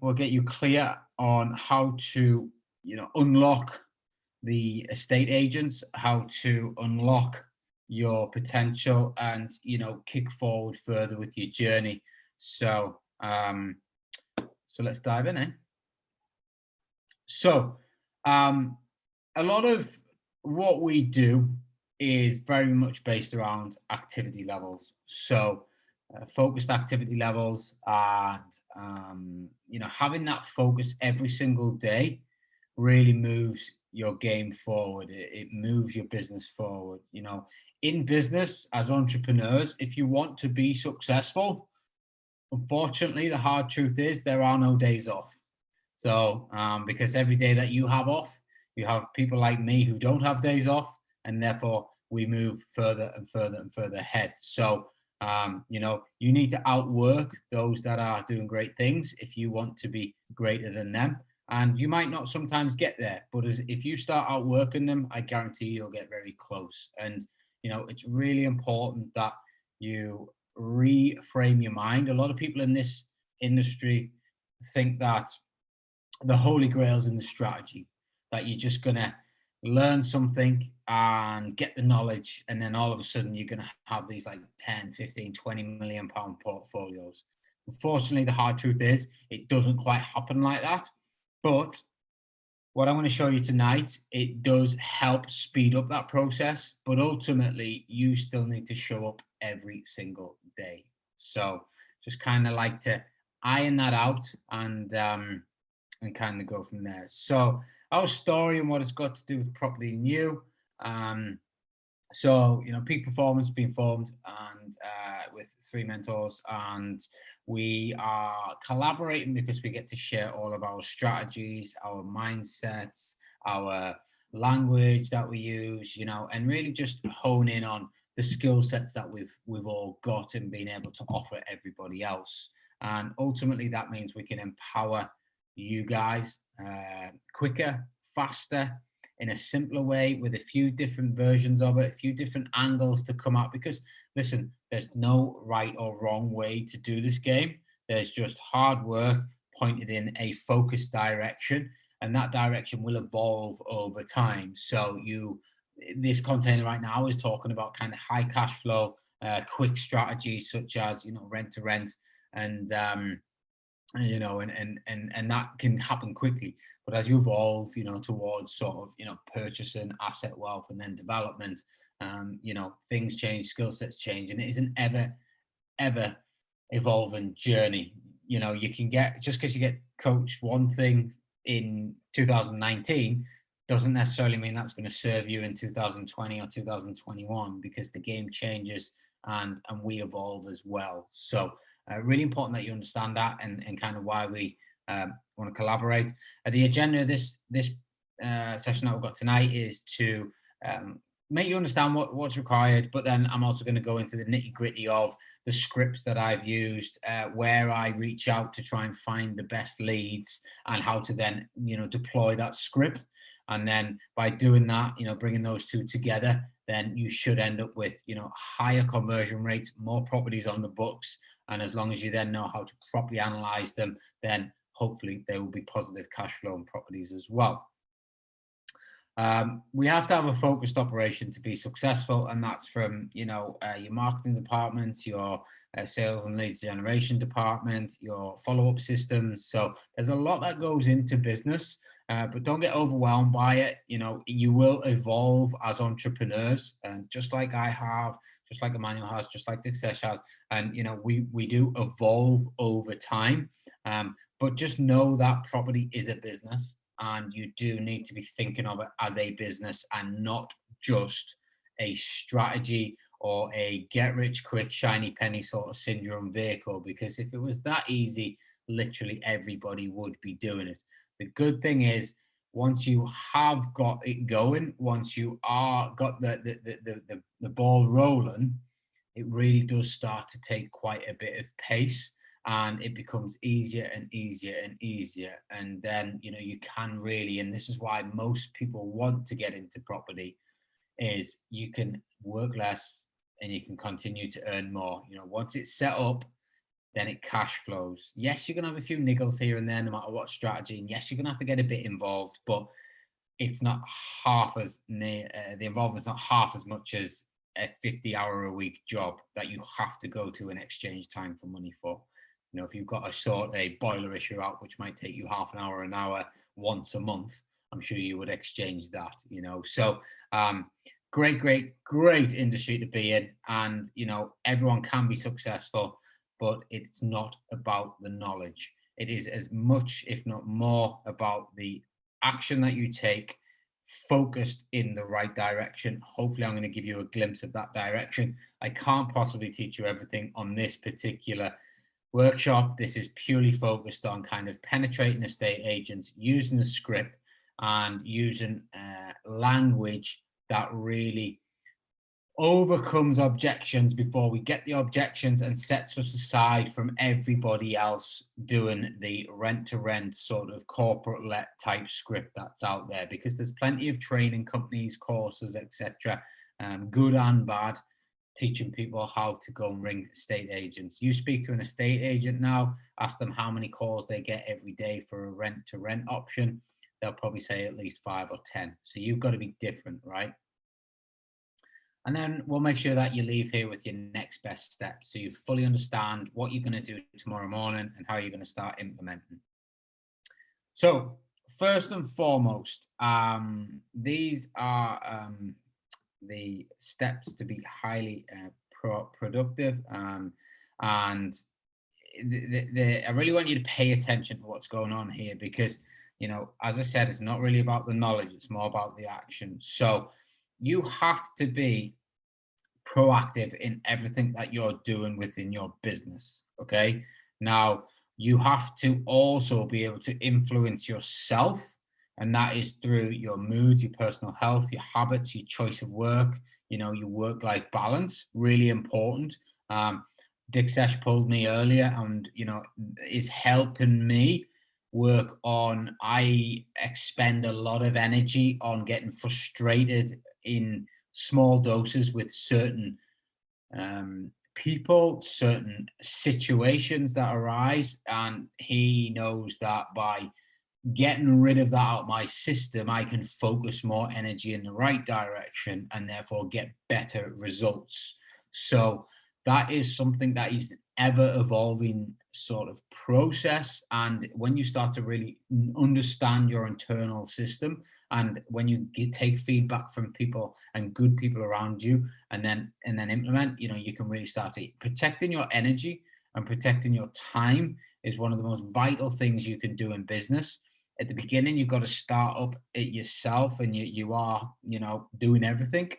will get you clear on how to, unlock the estate agents, how to unlock your potential and, kick forward further with your journey. So let's dive in, eh? So, a lot of what we do is very much based around activity levels. So, focused activity levels, and having that focus every single day really moves your game forward. It moves your business forward. In business as entrepreneurs, if you want to be successful, unfortunately, the hard truth is there are no days off. So, because every day that you have off, you have people like me who don't have days off, and therefore we move further and further and further ahead. So, you need to outwork those that are doing great things if you want to be greater than them. And you might not sometimes get there, but if you start outworking them, I guarantee you'll get very close. And, it's really important that you reframe your mind. A lot of people in this industry think that the holy grails in the strategy, that you're just going to learn something and get the knowledge, and then all of a sudden you're going to have these like 10, 15, 20 million pound portfolios. Unfortunately, the hard truth is it doesn't quite happen like that. But what I'm going to show you tonight, it does help speed up that process, but ultimately you still need to show up every single day. So just kind of like to iron that out and kind of go from there. So our story and what it's got to do with Property New. So, Peak Performance being formed and with 3 mentors, and we are collaborating because we get to share all of our strategies, our mindsets, our language that we use, and really just hone in on the skill sets that we've all got and being able to offer everybody else. And ultimately, that means we can empower you guys quicker, faster, in a simpler way, with a few different versions of it, a few different angles to come out. Because listen, there's no right or wrong way to do this game. There's just hard work pointed in a focused direction, and that direction will evolve over time. So this container right now is talking about kind of high cash flow, quick strategies such as rent to rent, and and that can happen quickly. But as you evolve, towards sort of, purchasing, asset wealth, and then development, things change, skill sets change, and it is an ever evolving journey. You can get, just because you get coached one thing in 2019 doesn't necessarily mean that's going to serve you in 2020 or 2021, because the game changes and we evolve as well. So really important that you understand that, and kind of why we want to collaborate. The agenda of this session that we've got tonight is to make you understand what's required, but then I'm also going to go into the nitty gritty of the scripts that I've used, where I reach out to try and find the best leads, and how to then deploy that script. And then by doing that, bringing those two together, then you should end up with higher conversion rates, more properties on the books. And as long as you then know how to properly analyze them, then hopefully there will be positive cash flow on properties as well. We have to have a focused operation to be successful, and that's from your marketing department, your sales and leads generation department, your follow-up systems. So there's a lot that goes into business, but don't get overwhelmed by it. You will evolve as entrepreneurs, and just like I have, just like Emmanuel has, just like Dixesh has, and we do evolve over time. But just know that property is a business, and you do need to be thinking of it as a business and not just a strategy or a get rich quick shiny penny sort of syndrome vehicle. Because if it was that easy, literally everybody would be doing it. The good thing is, once you have got it going, once you are got the ball rolling, it really does start to take quite a bit of pace, and it becomes easier and easier and easier. And then you can really, and this is why most people want to get into property, is you can work less and you can continue to earn more. Once it's set up, then it cash flows. Yes, you're going to have a few niggles here and there, no matter what strategy. And yes, you're going to have to get a bit involved, but it's not half as near, the involvement's not half as much as a 50-hour-a-week job that you have to go to and exchange time for money for. You know, if you've got to sort a boiler issue out, which might take you half an hour once a month, I'm sure you would exchange that, you know. So great industry to be in. And, you know, everyone can be successful, but it's not about the knowledge. It is as much, if not more, about the action that you take, focused in the right direction. Hopefully, I'm going to give you a glimpse of that direction. I can't possibly teach you everything on this particular workshop. This is purely focused on kind of penetrating estate agents, using the script and using language that really overcomes objections before we get the objections and sets us aside from everybody else doing the rent to rent sort of corporate let type script that's out there, because there's plenty of training companies, courses, etc., good and bad, teaching people how to go and ring estate agents. You speak to an estate agent now, ask them how many calls they get every day for a rent to rent option, they'll probably say at least 5 or 10. So you've got to be different, right? And then we'll make sure that you leave here with your next best step, so you fully understand what you're going to do tomorrow morning and how you're going to start implementing. So first and foremost, these are the steps to be highly productive. And I really want you to pay attention to what's going on here, because, you know, as I said, it's not really about the knowledge, it's more about the action. So you have to be proactive in everything that you're doing within your business. Okay. Now, you have to also be able to influence yourself, and that is through your mood, your personal health, your habits, your choice of work, you know, your work-life balance, really important. Dick Sesh pulled me earlier and, you know, is helping me work on, I expend a lot of energy on getting frustrated in small doses with certain people, certain situations that arise. And he knows that by getting rid of that out of my system, I can focus more energy in the right direction and therefore get better results. So that is something that is ever evolving sort of process. And when you start to really understand your internal system, and when you take feedback from people and good people around you, and then implement, you know, you can really start to protecting your energy and protecting your time is one of the most vital things you can do in business. At the beginning, you've got to start up it yourself, and you are, you know, doing everything,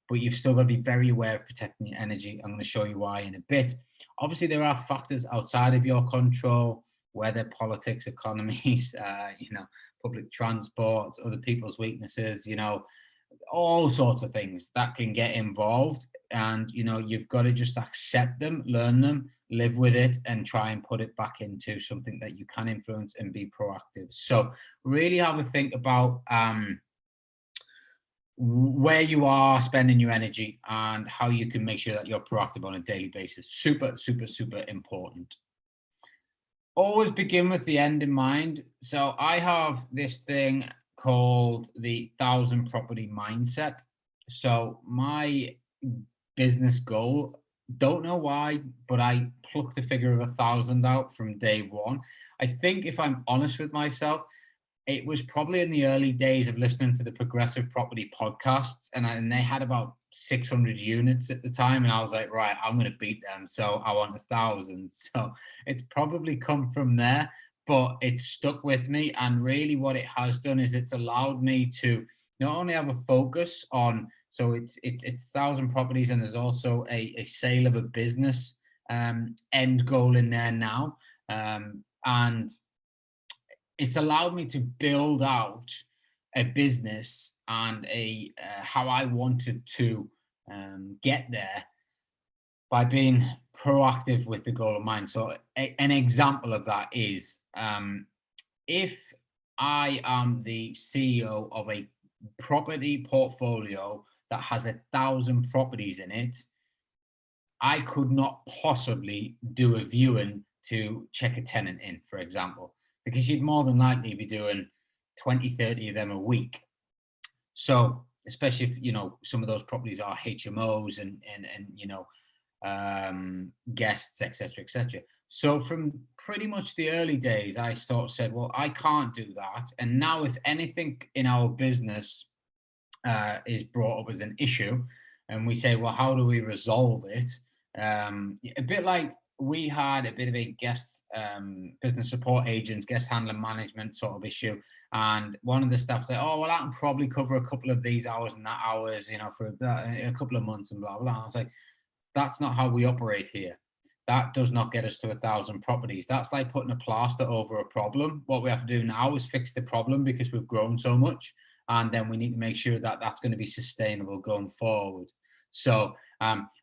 but you've still got to be very aware of protecting your energy. I'm going to show you why in a bit. Obviously, there are factors outside of your control: weather, politics, economies, you know, public transport, other people's weaknesses, you know, all sorts of things that can get involved. And, you know, you've got to just accept them, learn them, live with it, and try and put it back into something that you can influence and be proactive. So really have a think about where you are spending your energy and how you can make sure that you're proactive on a daily basis. Super important. Always begin with the end in mind. So I have this thing called the 1,000 property mindset. So my business goal, don't know why, but I plucked the figure of 1,000 out from day one. I think, if I'm honest with myself, it was probably in the early days of listening to the Progressive Property podcasts, and they had about 600 units at the time, and I was like, right, I'm going to beat them, so I want 1,000. So it's probably come from there, but it's stuck with me. And really what it has done is it's allowed me to not only have a focus on, so it's 1,000 properties, and there's also a sale of a business end goal in there now, and it's allowed me to build out a business and a how I wanted to get there by being proactive with the goal in mind. So an example of that is, if I am the CEO of a property portfolio that has 1,000 properties in it, I could not possibly do a viewing to check a tenant in, for example, because you'd more than likely be doing 20, 30 of them a week. So especially if, some of those properties are HMOs and guests, etc., etc. So from pretty much the early days, I sort of said, well, I can't do that. And now, if anything in our business is brought up as an issue, and we say, well, how do we resolve it? A bit like we had a bit of a guest business support agents, guest handling management sort of issue. And one of the staff said, oh, well, I can probably cover a couple of these hours and that hours, for a couple of months and blah, blah, blah. I was like, that's not how we operate here. That does not get us to 1,000 properties. That's like putting a plaster over a problem. What we have to do now is fix the problem because we've grown so much. And then we need to make sure that that's going to be sustainable going forward. So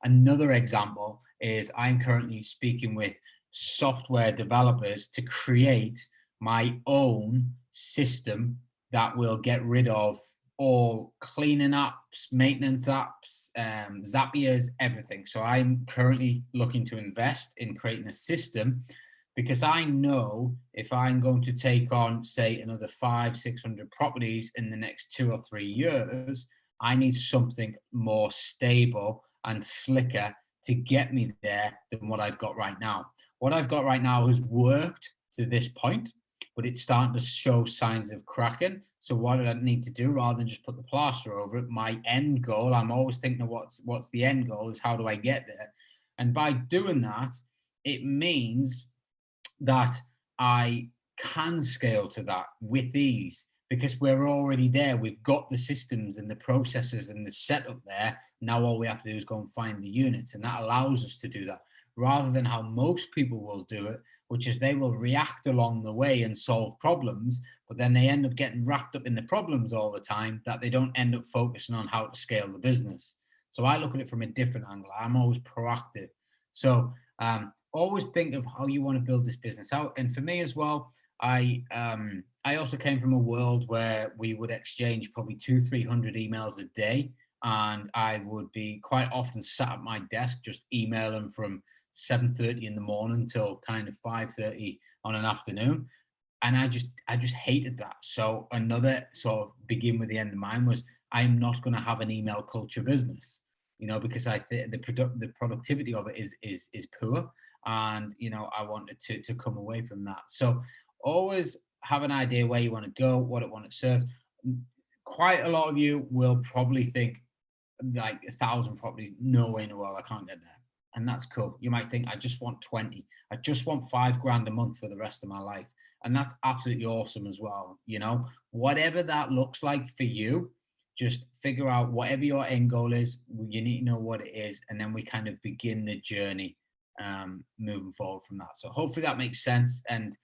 another example is I'm currently speaking with software developers to create my own system that will get rid of all cleaning apps, maintenance apps, Zapiers, everything. So I'm currently looking to invest in creating a system, because I know if I'm going to take on, say, another 500-600 properties in the next 2 or 3 years, I need something more stable and slicker to get me there than what I've got right now. What I've got right now has worked to this point, but it's starting to show signs of cracking. So what do I need to do rather than just put the plaster over it? My end goal, I'm always thinking of what's the end goal, is how do I get there? And by doing that, it means that I can scale to that with ease, because we're already there. We've got the systems and the processes and the setup there. Now all we have to do is go and find the units, and that allows us to do that, rather than how most people will do it, which is they will react along the way and solve problems, but then they end up getting wrapped up in the problems all the time, that they don't end up focusing on how to scale the business. So I look at it from a different angle. I'm always proactive. So always think of how you want to build this business out. And for me as well, I also came from a world where we would exchange probably 200-300 emails a day, and I would be quite often sat at my desk just emailing from 7:30 in the morning till kind of 5:30 on an afternoon. And I just hated that. So another sort of begin with the end in mind was, I'm not going to have an email culture business, because I think the productivity of it is poor, and I wanted to come away from that. So always have an idea where you want to go, what it want to serve. Quite a lot of you will probably think like 1,000 properties, no way in the world I can't get there. And that's cool. You might think, I just want 20. I just want $5,000 a month for the rest of my life. And that's absolutely awesome as well. Whatever that looks like for you, just figure out whatever your end goal is. You need to know what it is. And then we kind of begin the journey moving forward from that. So hopefully that makes sense. And,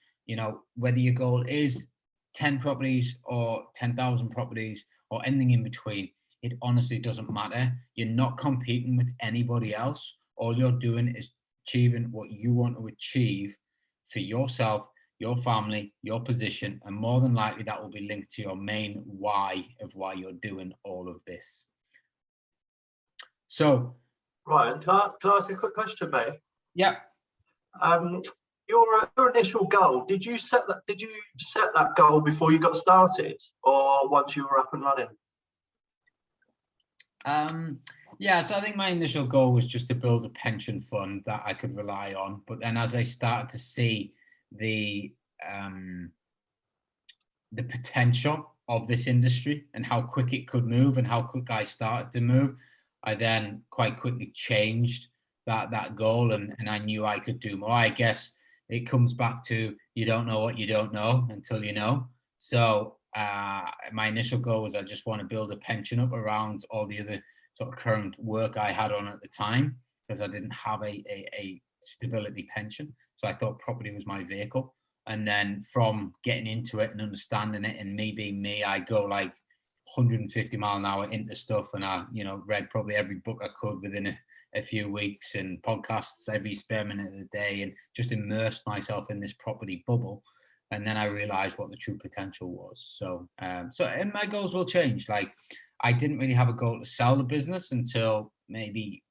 whether your goal is 10 properties or 10,000 properties or anything in between, it honestly doesn't matter. You're not competing with anybody else. All you're doing is achieving what you want to achieve for yourself, your family, your position, and more than likely that will be linked to your main why of why you're doing all of this. So, Ryan, can I ask a quick question, mate? Yeah. Your initial goal, did you set that goal before you got started, or once you were up and running? Yeah, so I think my initial goal was just to build a pension fund that I could rely on. But then as I started to see the potential of this industry and how quick it could move and how quick I started to move, I then quite quickly changed that goal, and I knew I could do more. I guess it comes back to, you don't know what you don't know until you know. So my initial goal was, I just want to build a pension up around all the other sort of current work I had on at the time, because I didn't have a stability pension. So I thought property was my vehicle. And then from getting into it and understanding it, and me being me, I go like 150 mile an hour into stuff. And I, read probably every book I could within a few weeks, and podcasts every spare minute of the day, and just immersed myself in this property bubble. And then I realized what the true potential was. So, and my goals will change. Like, I didn't really have a goal to sell the business until maybe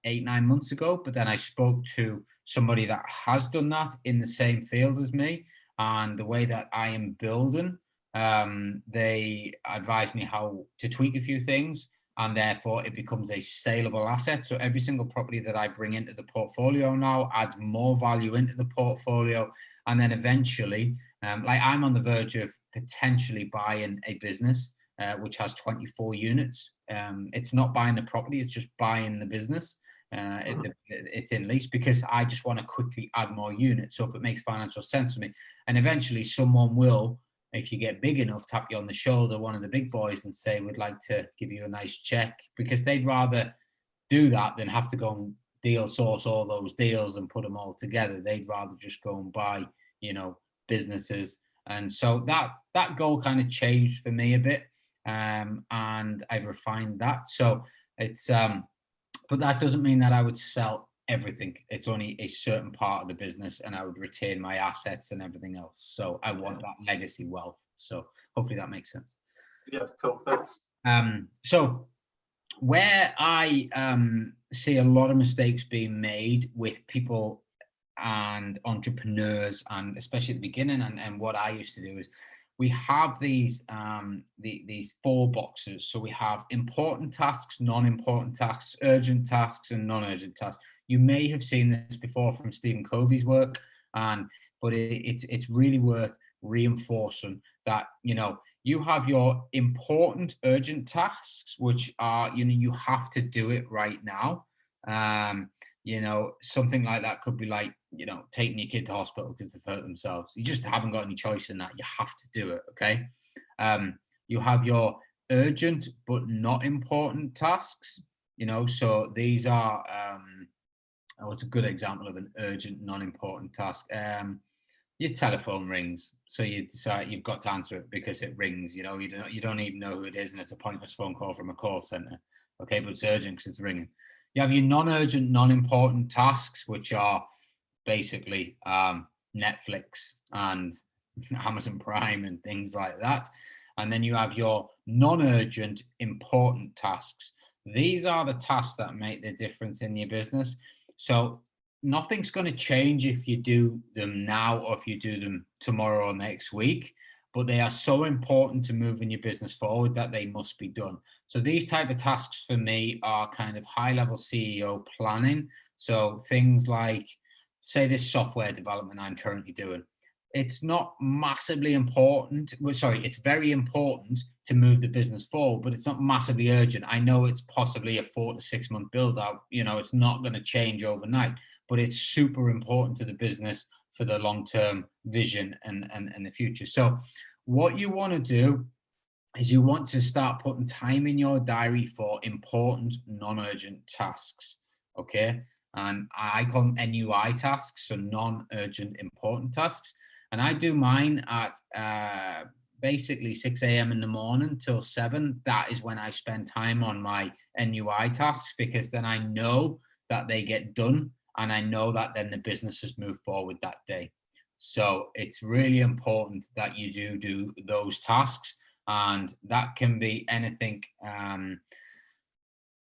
8-9 months ago, but then I spoke to somebody that has done that in the same field as me, and the way that I am building, they advised me how to tweak a few things, and therefore it becomes a saleable asset. So every single property that I bring into the portfolio now adds more value into the portfolio, and then eventually, like I'm on the verge of potentially buying a business which has 24 units. It's not buying the property, it's just buying the business. It's in lease because I just want to quickly add more units. So if it makes financial sense for me, and eventually someone will, if you get big enough, tap you on the shoulder, one of the big boys, and say, we'd like to give you a nice check, because they'd rather do that than have to go and deal source all those deals and put them all together. They'd rather just go and buy, businesses. And so that goal kind of changed for me a bit. And I've refined that. So it's, but that doesn't mean that I would sell everything. It's only a certain part of the business, and I would retain my assets and everything else. So I want that legacy wealth. So hopefully that makes sense. Yeah, cool. Thanks. So where I see a lot of mistakes being made with people and entrepreneurs, and especially at the beginning, and what I used to do is, we have these 4 boxes. So we have important tasks, non-important tasks, urgent tasks, and non-urgent tasks. You may have seen this before from Stephen Covey's work, but it's really worth reinforcing that, you have your important urgent tasks, which are, you have to do it right now. Something like that could be like, taking your kid to hospital because they've hurt themselves. You just haven't got any choice in that. You have to do it. Okay. You have your urgent but not important tasks. So these are, what's a good example of an urgent, non-important task? Your telephone rings, so you decide you've got to answer it because it rings. You don't even know who it is, and it's a pointless phone call from a call center. Okay, but it's urgent because it's ringing. You have your non-urgent, non-important tasks, which are basically Netflix and Amazon Prime and things like that. And then you have your non-urgent, important tasks. These are the tasks that make the difference in your business. So nothing's going to change if you do them now or if you do them tomorrow or next week, but they are so important to moving your business forward that they must be done. So these type of tasks for me are kind of high-level CEO planning. So things like, say, this software development I'm currently doing. It's not massively important. Well, sorry, it's very important to move the business forward, but it's not massively urgent. I know it's possibly a 4 to 6 month build out. It's not going to change overnight, but it's super important to the business for the long-term vision and the future. So what you want to do is you want to start putting time in your diary for important, non-urgent tasks. Okay. And I call them NUI tasks, so non-urgent, important tasks. And I do mine at basically 6 a.m. in the morning till 7. That is when I spend time on my NUI tasks, because then I know that they get done, and I know that then the business has moved forward that day. So it's really important that you do those tasks, and that can be anything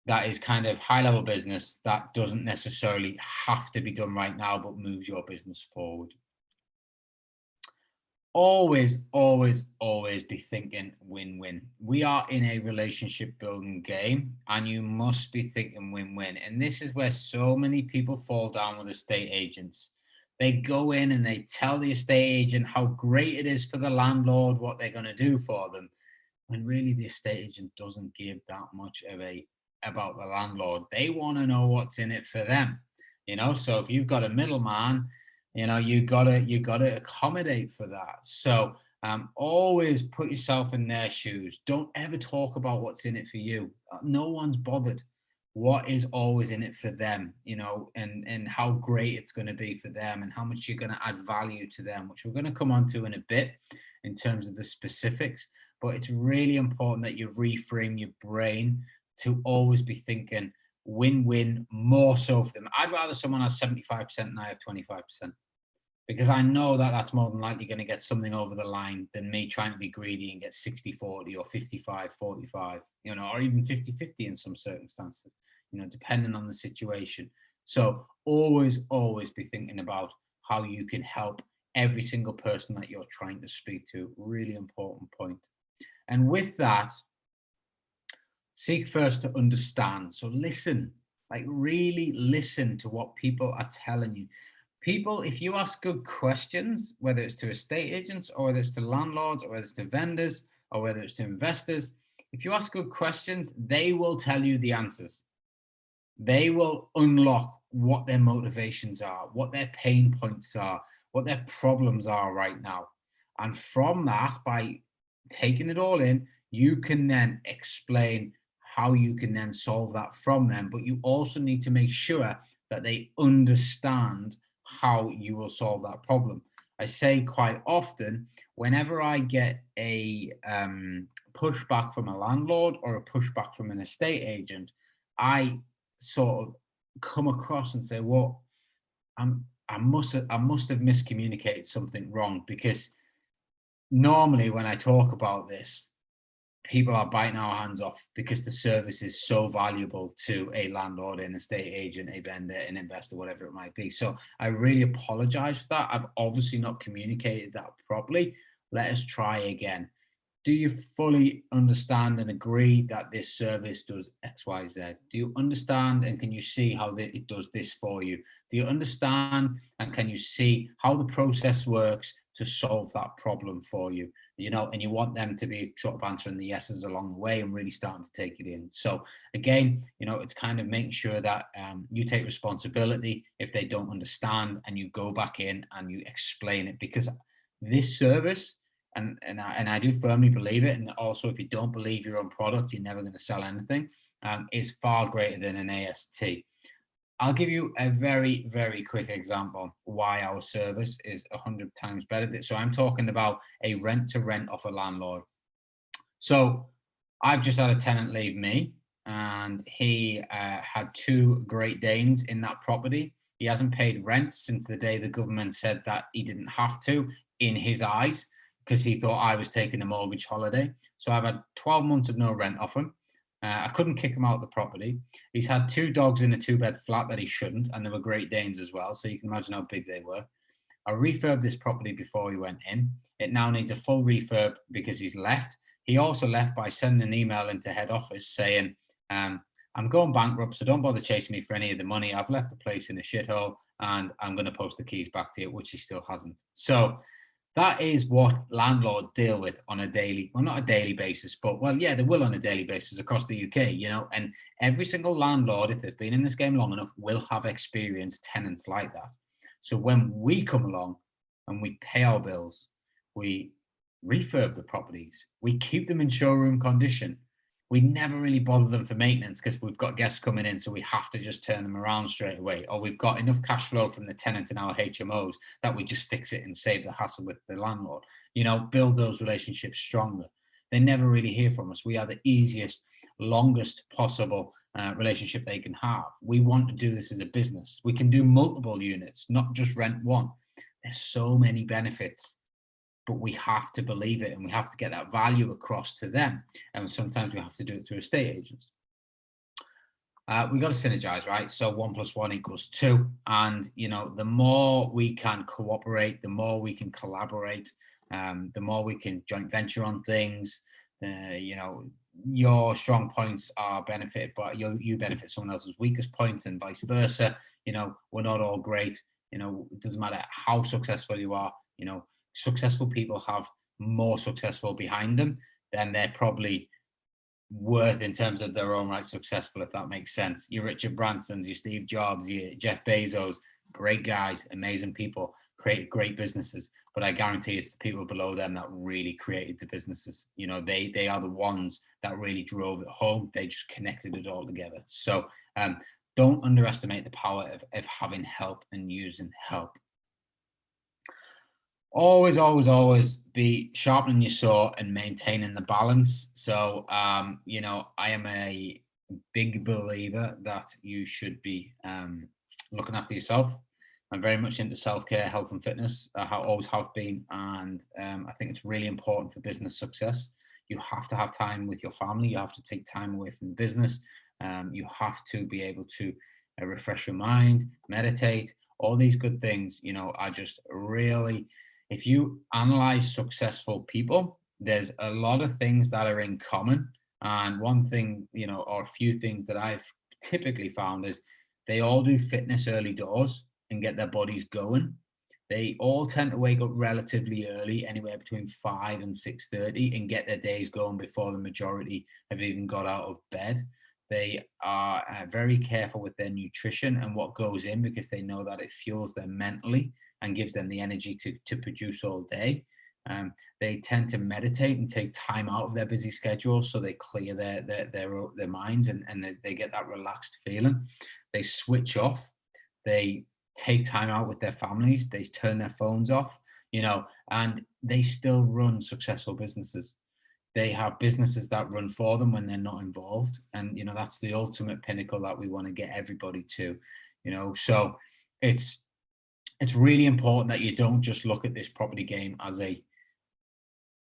that is kind of high-level business that doesn't necessarily have to be done right now, but moves your business forward. Always, always, always be thinking win-win. We are in a relationship building game, and you must be thinking win-win. And this is where so many people fall down with estate agents. They go in and they tell the estate agent how great it is for the landlord, what they're going to do for them, when really the estate agent doesn't give that much of a about the landlord. They want to know what's in it for them. So if you've got a middleman, you gotta accommodate for that. So always put yourself in their shoes. Don't ever talk about what's in it for you. No one's bothered. What is always in it for them, and how great it's going to be for them, and how much you're going to add value to them, which we're going to come on to in a bit in terms of the specifics. But it's really important that you reframe your brain to always be thinking win-win, more so for them. I'd rather someone has 75% and I have 25%, because I know that that's more than likely going to get something over the line than me trying to be greedy and get 60-40 or 55-45, or even 50-50 in some circumstances. depending on the situation. So always be thinking about how you can help every single person that you're trying to speak to. Really important point. And with that, seek first to understand. So listen, like really listen to what people are telling you. People, if you ask good questions, whether it's to estate agents or whether it's to landlords or whether it's to vendors or whether it's to investors, if you ask good questions, they will tell you the answers. They will unlock what their motivations are, what their pain points are, what their problems are right now. And from that, by taking it all in, you can then explain how you can then solve that from them. But you also need to make sure that they understand how you will solve that problem. I say quite often, whenever I get a pushback from a landlord or a pushback from an estate agent, I sort of come across and say, well, I must have miscommunicated something wrong, because normally when I talk about this, people are biting our hands off because the service is so valuable to a landlord, an estate agent, a vendor, an investor, whatever it might be. So I really apologize for that. I've obviously not communicated that properly. Let us try again. Do you fully understand and agree that this service does X, Y, Z? Do you understand and can you see how it does this for you? Do you understand and can you see how the process works to solve that problem for you? And you want them to be sort of answering the yeses along the way and really starting to take it in. So again, it's kind of making sure that you take responsibility if they don't understand, and you go back in and you explain it, because this service, and I do firmly believe it, and also if you don't believe your own product, you're never going to sell anything, is far greater than an AST. I'll give you a very, very quick example why our service is 100 times better. So I'm talking about a rent to rent off a landlord. So I've just had a tenant leave me, and he had 2 Great Danes in that property. He hasn't paid rent since the day the government said that he didn't have to, in his eyes, because he thought I was taking a mortgage holiday. So I've had 12 months of no rent off him. I couldn't kick him out of the property. He's had 2 dogs in a 2-bed flat that he shouldn't, and they were Great Danes as well, so you can imagine how big they were. I refurbed this property before he went in. It now needs a full refurb because he's left. He also left by sending an email into head office saying, I'm going bankrupt, so don't bother chasing me for any of the money. I've left the place in a shithole and I'm going to post the keys back to you, which he still hasn't. So that is what landlords deal with on a daily, well, not a daily basis, but well, yeah, they will on a daily basis across the UK, and every single landlord, if they've been in this game long enough, will have experienced tenants like that. So when we come along and we pay our bills, we refurb the properties, we keep them in showroom condition. We never really bother them for maintenance because we've got guests coming in, so we have to just turn them around straight away. Or we've got enough cash flow from the tenants in our HMOs that we just fix it and save the hassle with the landlord. Build those relationships stronger. They never really hear from us. We are the easiest, longest possible relationship they can have. We want to do this as a business. We can do multiple units, not just rent one. There's so many benefits, but we have to believe it and we have to get that value across to them. And sometimes we have to do it through estate agents. We got to synergize, right? So 1 + 1 = 2. And, the more we can cooperate, the more we can collaborate, the more we can joint venture on things. Your strong points are benefited, but you benefit someone else's weakest points and vice versa. We're not all great. It doesn't matter how successful you are. Successful people have more successful behind them than they're probably worth in terms of their own right successful, if that makes sense. Your Richard Bransons, your Steve Jobs, your Jeff Bezos, great guys, amazing people, created great businesses, but I guarantee it's the people below them that really created the businesses. They are the ones that really drove it home. They just connected it all together. So don't underestimate the power of having help and using help. Always be sharpening your saw and maintaining the balance. So, I am a big believer that you should be looking after yourself. I'm very much into self-care, health and fitness. I always have been. And I think it's really important for business success. You have to have time with your family. You have to take time away from the business. You have to be able to refresh your mind, meditate. All these good things, are just really, if you analyze successful people, there's a lot of things that are in common. And one thing, or a few things that I've typically found is they all do fitness early doors and get their bodies going. They all tend to wake up relatively early, anywhere between 5 and 6:30, and get their days going before the majority have even got out of bed. They are very careful with their nutrition and what goes in, because they know that it fuels them mentally and gives them the energy to produce all day. They tend to meditate and take time out of their busy schedule, so they clear their minds, and they get that relaxed feeling. They switch off. They take time out with their families. They turn their phones off, and they still run successful businesses. They have businesses that run for them when they're not involved. And, that's the ultimate pinnacle that we want to get everybody to, so it's really important that you don't just look at this property game as a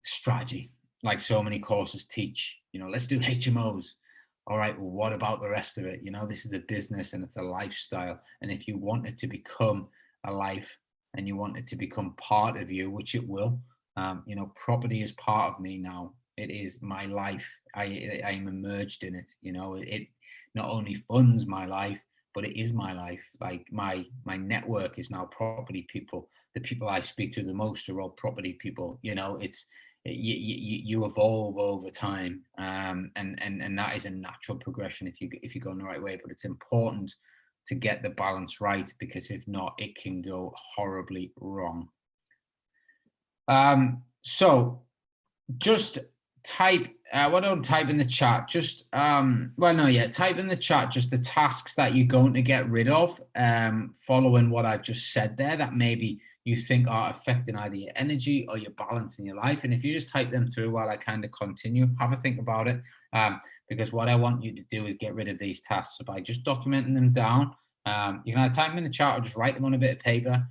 strategy, like so many courses teach. Let's do HMOs. All right, well, what about the rest of it? This is a business and it's a lifestyle. And if you want it to become a life and you want it to become part of you, which it will, property is part of me now. It is my life. I am immersed in it. It not only funds my life, but it is my life. Like my network is now property people. The people I speak to the most are all property people. You evolve over time, and that is a natural progression if you go in the right way. But it's important to get the balance right, because if not, it can go horribly wrong. So just type don't type in the chat, just type in the chat just the tasks that you're going to get rid of, following what I've just said there, that maybe you think are affecting either your energy or your balance in your life. And if you just type them through while I kind of continue, have a think about it, because what I want you to do is get rid of these tasks. So by just documenting them down, you can either type them in the chat or just write them on a bit of paper.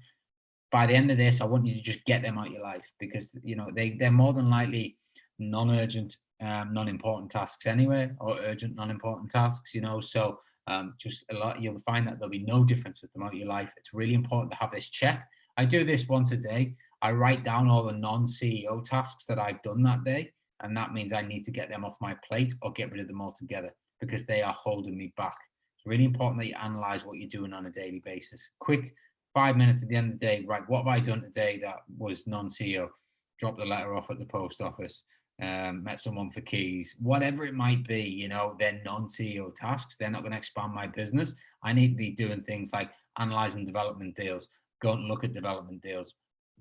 By the end of this, I want you to just get them out of your life, because they're more than likely non-urgent, non-important tasks anyway, or urgent, non-important tasks. So just a lot, you'll find that there'll be no difference with them out of your life. It's really important to have this check. I do this once a day. I write down all the non-CEO tasks that I've done that day, and that means I need to get them off my plate or get rid of them altogether, because they are holding me back. It's really important that you analyze what you're doing on a daily basis. Quick 5 minutes at the end of the day, right? What have I done today that was non-CEO? Dropped a letter off at the post office, met someone for keys, whatever it might be. They're non-CEO tasks. They're not going to expand my business. I need to be doing things like analyzing development deals, go and look at development deals,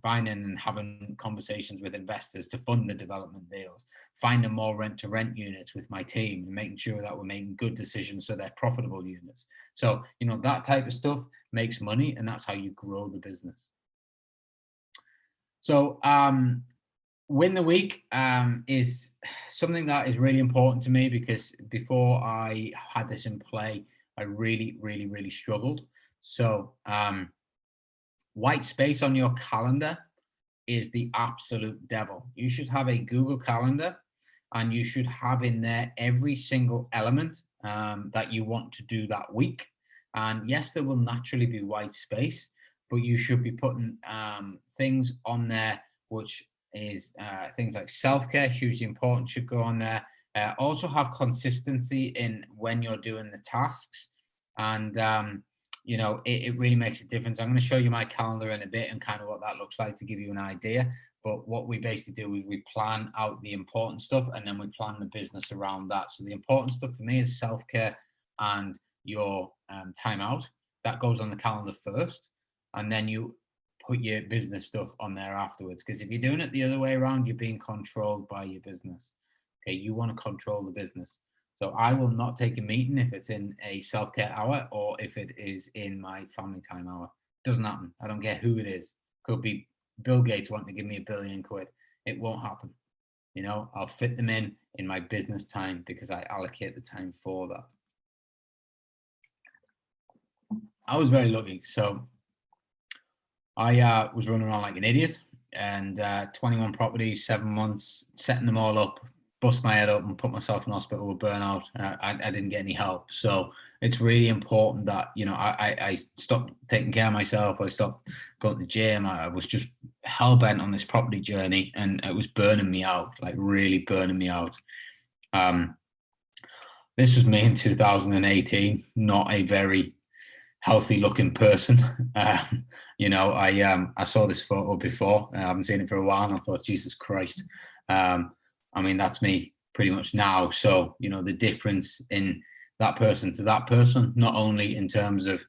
finding and having conversations with investors to fund the development deals, finding more rent-to-rent units with my team, and making sure that we're making good decisions so they're profitable units. So, that type of stuff makes money, and that's how you grow the business. So, win the week is something that is really important to me, because before I had this in play, I really, really, really struggled. So, white space on your calendar is the absolute devil. You should have a Google Calendar, and you should have in there every single element that you want to do that week. And yes, there will naturally be white space, but you should be putting things on there, which is things like self-care, hugely important, should go on there. Also have consistency in when you're doing the tasks. And it really makes a difference. I'm going to show you my calendar in a bit and kind of what that looks like to give you an idea. But what we basically do is we plan out the important stuff, and then we plan the business around that. So the important stuff for me is self-care and your time out. That goes on the calendar first, and then you put your business stuff on there afterwards. Because if you're doing it the other way around, you're being controlled by your business. Okay, you want to control the business. So I will not take a meeting if it's in a self-care hour or if it is in my family time hour. Doesn't happen. I don't care who it is. Could be Bill Gates wanting to give me £1 billion. It won't happen. I'll fit them in my business time, because I allocate the time for that. I was very lucky. So I was running around like an idiot, and 21 properties, 7 months, setting them all up, bust my head up and put myself in hospital with burnout. I didn't get any help. So it's really important that, you know, I stopped taking care of myself. I stopped going to the gym. I was just hell bent on this property journey, and it was burning me out, like really burning me out. This was me in 2018, not a very healthy looking person. You know, I saw this photo before. I haven't seen it for a while, and I thought, Jesus Christ. I mean, that's me pretty much now. So, you know, the difference in that person to that person, not only in terms of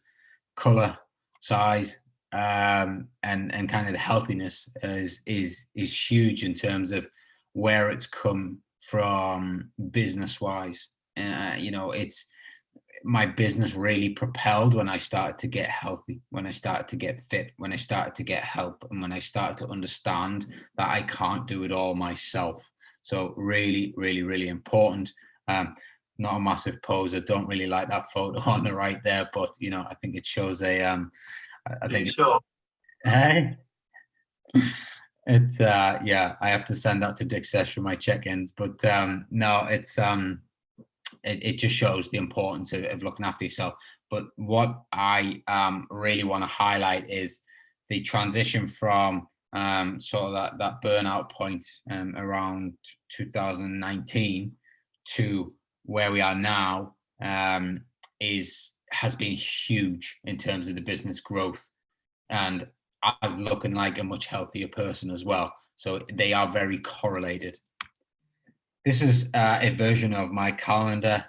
color, size, and kind of the healthiness is huge in terms of where it's come from business wise. You know, it's my business really propelled when I started to get healthy, when I started to get fit, when I started to get help, and when I started to understand that I can't do it all myself. So really, really, really important. Not a massive poser. Don't really like that photo on the right there, but you know, I think it shows a. I think. Sure. Hey. It's yeah. I have to send that to Dick Sesh for my check-ins, but no, it's it just shows the importance of looking after yourself. But what I really want to highlight is the transition from sort of that burnout point around 2019 to where we are now has been huge in terms of the business growth, and as looking like a much healthier person as well. So they are very correlated. This is a version of my calendar.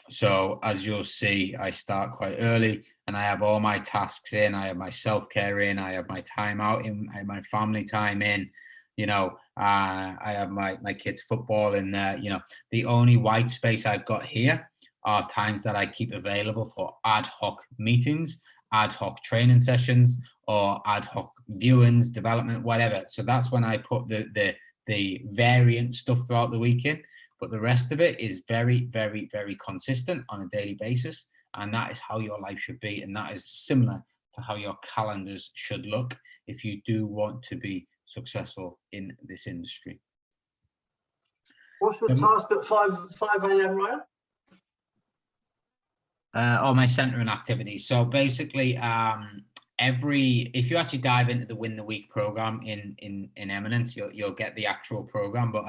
So as you'll see, I start quite early and I have all my tasks in. I have my self-care in. I have my time out in. I have my family time in. You know, I have my kids' football in there. You know, the only white space I've got here are times that I keep available for ad hoc meetings, ad hoc training sessions, or ad hoc viewings, development, whatever. So that's when I put the variant stuff throughout the weekend, but the rest of it is very, very, very consistent on a daily basis. And that is how your life should be. And that is similar to how your calendars should look if you do want to be successful in this industry. What's your task at 5 a.m., Ryan? All my centering activities. So basically, if you actually dive into the Win the Week program in Eminence, you'll get the actual program. But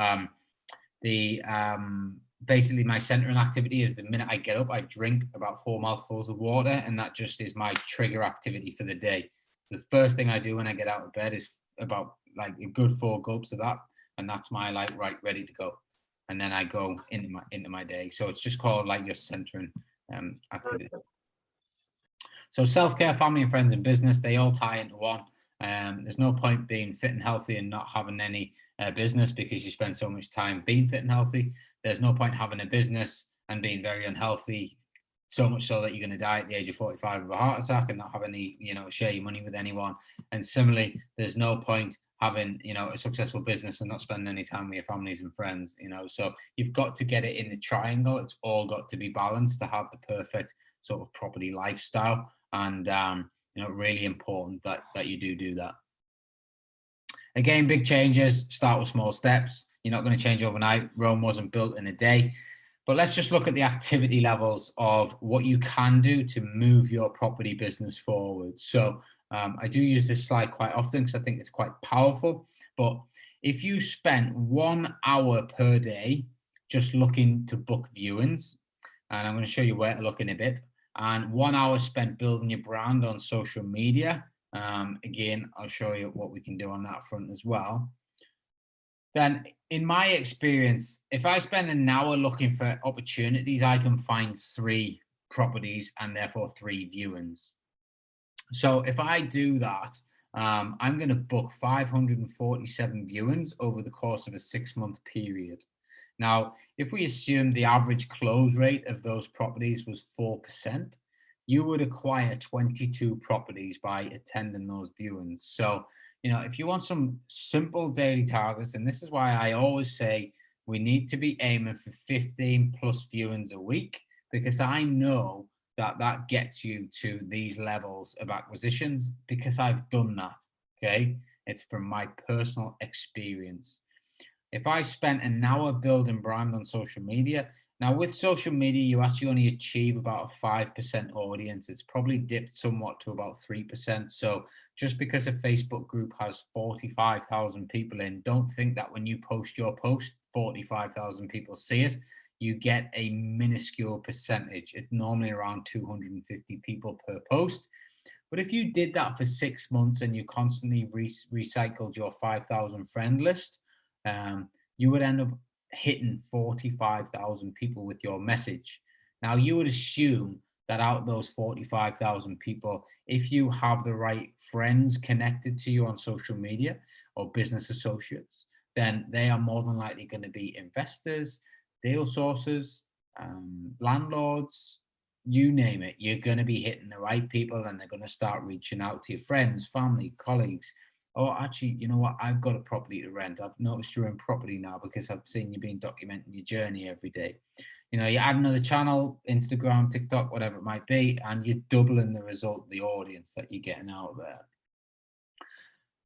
basically my centering activity is the minute I get up, I drink about 4 mouthfuls of water, and that just is my trigger activity for the day. The first thing I do when I get out of bed is about like a good 4 gulps of that, and that's my right, ready to go. And then I go into my day. So it's just called like your centering activity. So self-care, family and friends and business, they all tie into one. There's no point being fit and healthy and not having any business because you spend so much time being fit and healthy. There's no point having a business and being very unhealthy, so much so that you're going to die at the age of 45 of a heart attack and not have any, you know, share your money with anyone. And similarly, there's no point having, you know, a successful business and not spending any time with your families and friends, you know. So you've got to get it in the triangle. It's all got to be balanced to have the perfect sort of property lifestyle. And you know, really important that you do that. Again, big changes start with small steps. You're not going to change overnight. Rome wasn't built in a day. But let's just look at the activity levels of what you can do to move your property business forward. So I do use this slide quite often because I think it's quite powerful. But if you spent 1 hour per day just looking to book viewings, and I'm going to show you where to look in a bit, and 1 hour spent building your brand on social media, again, I'll show you what we can do on that front as well. Then in my experience, if I spend an hour looking for opportunities, I can find 3 properties and therefore 3 viewings. So if I do that, I'm going to book 547 viewings over the course of a 6-month period. Now, if we assume the average close rate of those properties was 4%, you would acquire 22 properties by attending those viewings. So, you know, if you want some simple daily targets, and this is why I always say we need to be aiming for 15 plus viewings a week, because I know that that gets you to these levels of acquisitions because I've done that. Okay. It's from my personal experience. If I spent an hour building brand on social media, now with social media, you actually only achieve about a 5% audience. It's probably dipped somewhat to about 3%. So just because a Facebook group has 45,000 people in, don't think that when you post your post, 45,000 people see it. You get a minuscule percentage. It's normally around 250 people per post. But if you did that for 6 months and you constantly recycled your 5,000 friend list, you would end up hitting 45,000 people with your message. Now, you would assume that out of those 45,000 people, if you have the right friends connected to you on social media or business associates, then they are more than likely going to be investors, deal sources, landlords, you name it. You're going to be hitting the right people, and they're going to start reaching out to your friends, family, colleagues. Oh, actually, you know what? I've got a property to rent. I've noticed you're in property now because I've seen you been documenting your journey every day. You know, you add another channel, Instagram, TikTok, whatever it might be, and you're doubling the result, the audience that you're getting out there.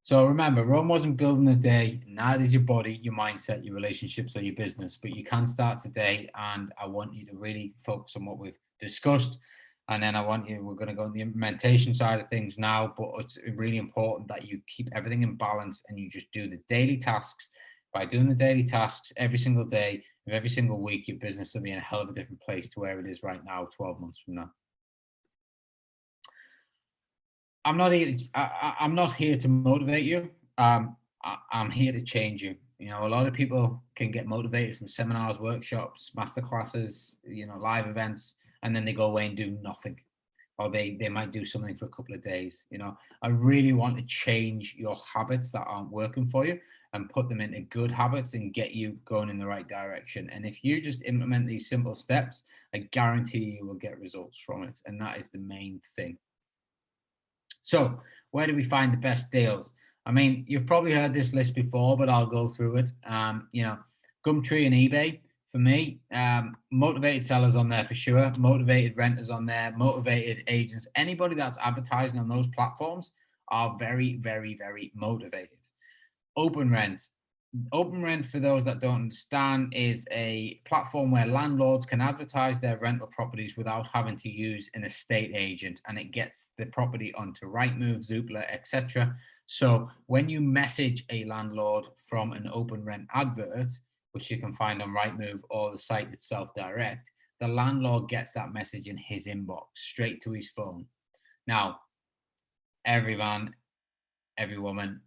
So remember, Rome wasn't built in a day, neither is your body, your mindset, your relationships, or your business, but you can start today. And I want you to really focus on what we've discussed. And then we're going to go on the implementation side of things now, but it's really important that you keep everything in balance and you just do the daily tasks. By doing the daily tasks every single day of every single week, your business will be in a hell of a different place to where it is right now, 12 months from now. I'm not here to motivate you. I'm here to change you. You know, a lot of people can get motivated from seminars, workshops, masterclasses, you know, live events, and then they go away and do nothing, or they might do something for a couple of days. You know, I really want to change your habits that aren't working for you and put them into good habits and get you going in the right direction. And if you just implement these simple steps, I guarantee you will get results from it. And that is the main thing. So where do we find the best deals? I mean, you've probably heard this list before, but I'll go through it. You know, Gumtree and eBay for me, motivated sellers on there for sure, motivated renters on there, motivated agents, anybody that's advertising on those platforms are very, very, very motivated. OpenRent. OpenRent, for those that don't understand, is a platform where landlords can advertise their rental properties without having to use an estate agent, and it gets the property onto Rightmove, Zoopla, etc. So when you message a landlord from an OpenRent advert, which you can find on Rightmove or the site itself direct, the landlord gets that message in his inbox straight to his phone. Now, every man, every woman,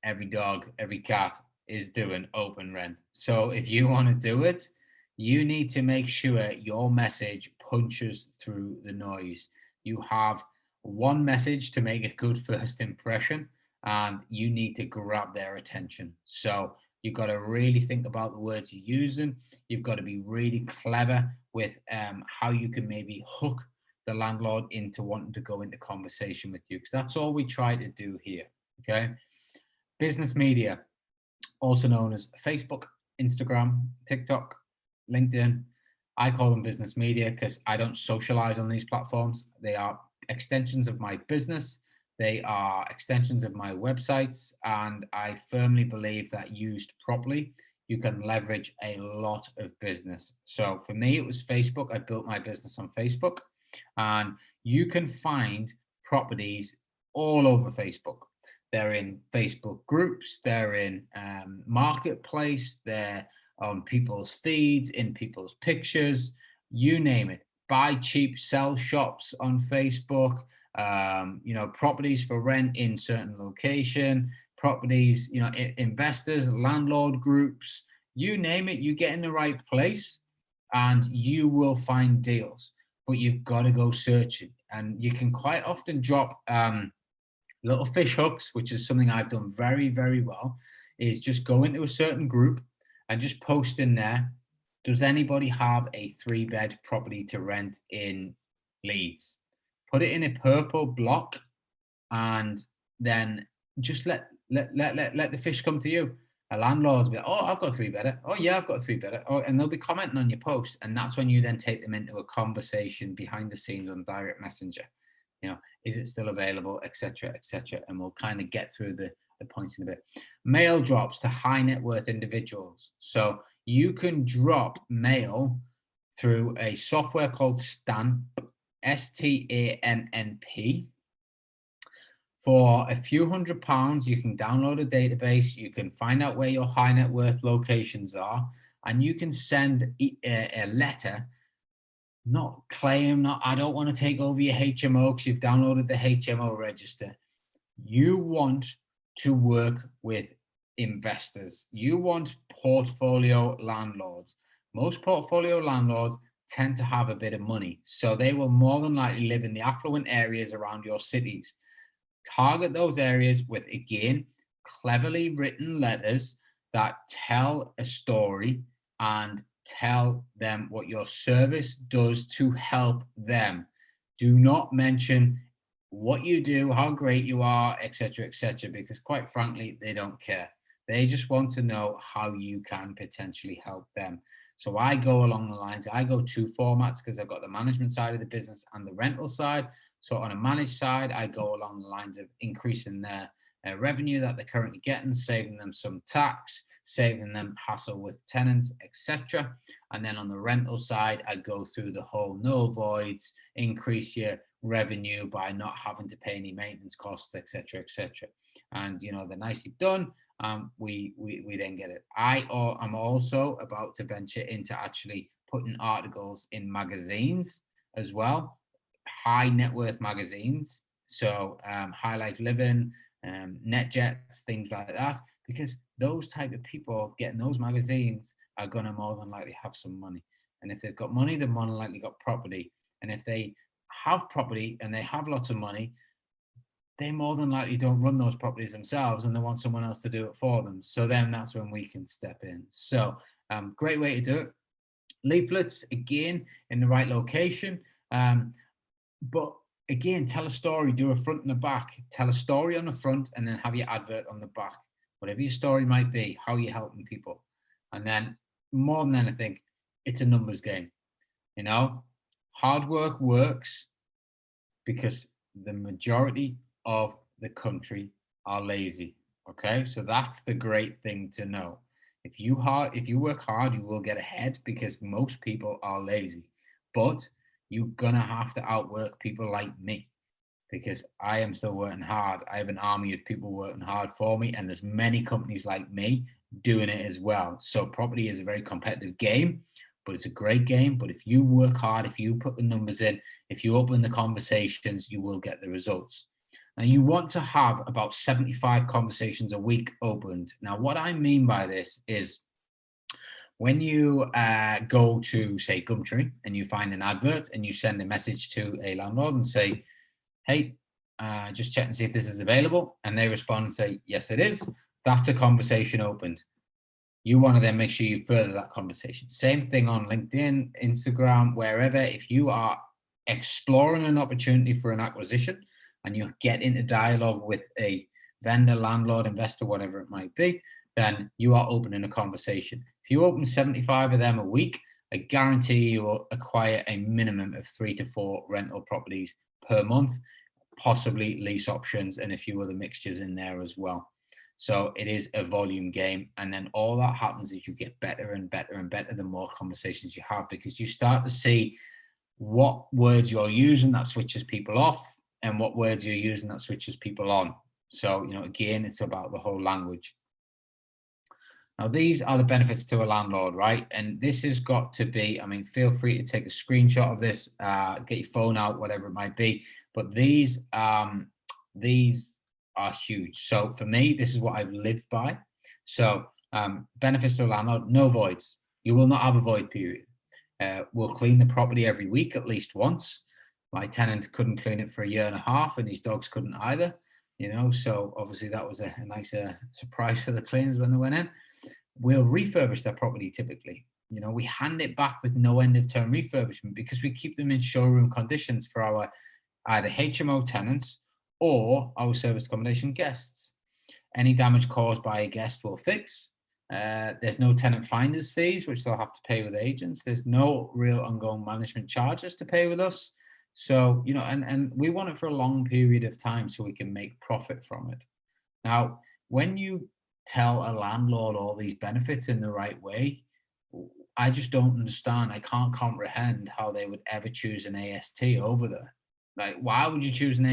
every dog, every cat is doing OpenRent. So if you want to do it, you need to make sure your message punches through the noise. You have one message to make a good first impression, and you need to grab their attention. So you've got to really think about the words you're using. You've got to be really clever with how you can maybe hook the landlord into wanting to go into conversation with you, because that's all we try to do here. Okay. Business media, also known as Facebook, Instagram, TikTok, LinkedIn. I call them business media because I don't socialize on these platforms. They are extensions of my business. They are extensions of my websites. And I firmly believe that used properly, you can leverage a lot of business. So for me, it was Facebook. I built my business on Facebook, and you can find properties all over Facebook. They're in Facebook groups, they're in marketplace, they're on people's feeds, in people's pictures, you name it. Buy cheap, sell shops on Facebook, you know, properties for rent in certain location, properties, you know, investors, landlord groups, you name it, you get in the right place and you will find deals, but you've got to go searching. And you can quite often drop little fish hooks, which is something I've done very, very well, is just go into a certain group and just post in there, does anybody have a 3-bed property to rent in Leeds? Put it in a purple block, and then just let the fish come to you. A landlord will be like, oh, I've got a 3-bedder. Oh yeah, I've got a 3-bedder. Oh, and they'll be commenting on your post. And that's when you then take them into a conversation behind the scenes on direct messenger. You know, is it still available, etc., etc. And we'll kind of get through the the points in a bit. Mail drops to high net worth individuals. So you can drop mail through a software called Stamp, STANNP. For a few £100, you can download a database, you can find out where your high net worth locations are, and you can send a letter, not claim, not I don't want to take over your HMO because you've downloaded the HMO register. You want to work with investors. You want portfolio landlords. Most portfolio landlords tend to have a bit of money, so they will more than likely live in the affluent areas around your cities. Target those areas with, again, cleverly written letters that tell a story and tell them what your service does to help them. Do not mention what you do, how great you are, etc., because quite frankly, they don't care. They just want to know how you can potentially help them. So I go along the lines, I go two formats because I've got the management side of the business and the rental side. So on a managed side, I go along the lines of increasing their revenue that they're currently getting, saving them some tax, saving them hassle with tenants, etc. And then on the rental side, I go through the whole no voids, increase your revenue by not having to pay any maintenance costs, etc., And they're nicely done. We then get it. I'm also about to venture into actually putting articles in magazines as well. High net worth magazines, so High Life Living, NetJets, things like that, because those type of people getting those magazines are going to more than likely have some money. And if they've got money, they've more than likely got property. And if they have property and they have lots of money, they more than likely don't run those properties themselves and they want someone else to do it for them. So then that's when we can step in. So great way to do it. Leaflets, again, in the right location. But again, tell a story, do a front and a back. Tell a story on the front and then have your advert on the back. Whatever your story might be, how you're helping people. And then more than anything, it's a numbers game. Hard work works because the majority of the country are lazy. Okay, so that's the great thing to know. If you work hard, you will get ahead because most people are lazy. But you're gonna have to outwork people like me because I am still working hard. I have an army of people working hard for me, and there's many companies like me doing it as well. So property is a very competitive game, but it's a great game. But if you work hard, if you put the numbers in, if you open the conversations, you will get the results. Now you want to have about 75 conversations a week opened. Now what I mean by this is when you go to, say, Gumtree and you find an advert and you send a message to a landlord and say, hey, just check and see if this is available. And they respond and say, yes, it is. That's a conversation opened. You want to then make sure you further that conversation. Same thing on LinkedIn, Instagram, wherever. If you are exploring an opportunity for an acquisition and you get into dialogue with a vendor, landlord, investor, whatever it might be, then you are opening a conversation. If you open 75 of them a week, I guarantee you will acquire a minimum of 3 to 4 rental properties per month, possibly lease options and a few other mixtures in there as well. So it is a volume game. And then all that happens is you get better and better and better the more conversations you have, because you start to see what words you're using that switches people off and what words you're using that switches people on. So, again, it's about the whole language. Now, these are the benefits to a landlord, right? And this has got to be, feel free to take a screenshot of this, get your phone out, whatever it might be. But these are huge. So for me, this is what I've lived by. So benefits to a landlord, no voids. You will not have a void period. We'll clean the property every week, at least once. My tenant couldn't clean it for 1.5 years and his dogs couldn't either, so obviously that was a nice surprise for the cleaners when they went in. We'll refurbish their property typically. We hand it back with no end of term refurbishment because we keep them in showroom conditions for our either HMO tenants or our service accommodation guests. Any damage caused by a guest will fix. There's no tenant finders fees, which they'll have to pay with agents. There's no real ongoing management charges to pay with us. So, and we want it for a long period of time so we can make profit from it. Now, when you tell a landlord all these benefits in the right way, I just don't understand. I can't comprehend how they would ever choose an AST over there. Like, why would you choose an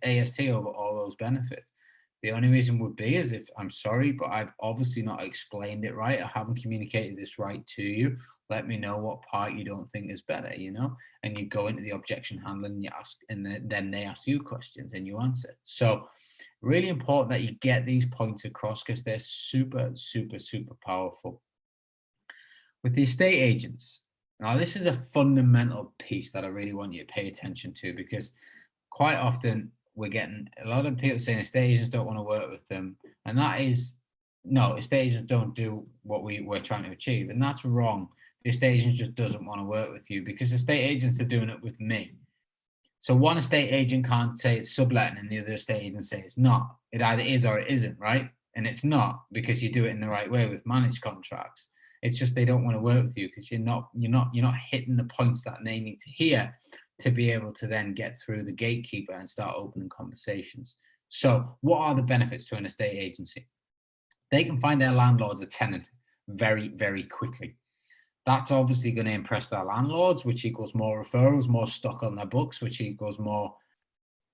AST over all those benefits? The only reason would be is if, I'm sorry, but I've obviously not explained it right. I haven't communicated this right to you. Let me know what part you don't think is better, and you go into the objection handling and you ask, and then they ask you questions and you answer. So really important that you get these points across because they're super, super, super powerful. With the estate agents, now this is a fundamental piece that I really want you to pay attention to, because quite often we're getting a lot of people saying estate agents don't want to work with them. And that is, no, estate agents don't do what we're trying to achieve. And that's wrong. The estate agent just doesn't want to work with you because estate agents are doing it with me. So one estate agent can't say it's subletting and the other estate agent say it's not. It either is or it isn't, right? And it's not because you do it in the right way with managed contracts. It's just they don't want to work with you because you're not hitting the points that they need to hear to be able to then get through the gatekeeper and start opening conversations. So what are the benefits to an estate agency? They can find their landlords a tenant very, very quickly. That's obviously going to impress their landlords, which equals more referrals, more stock on their books, which equals more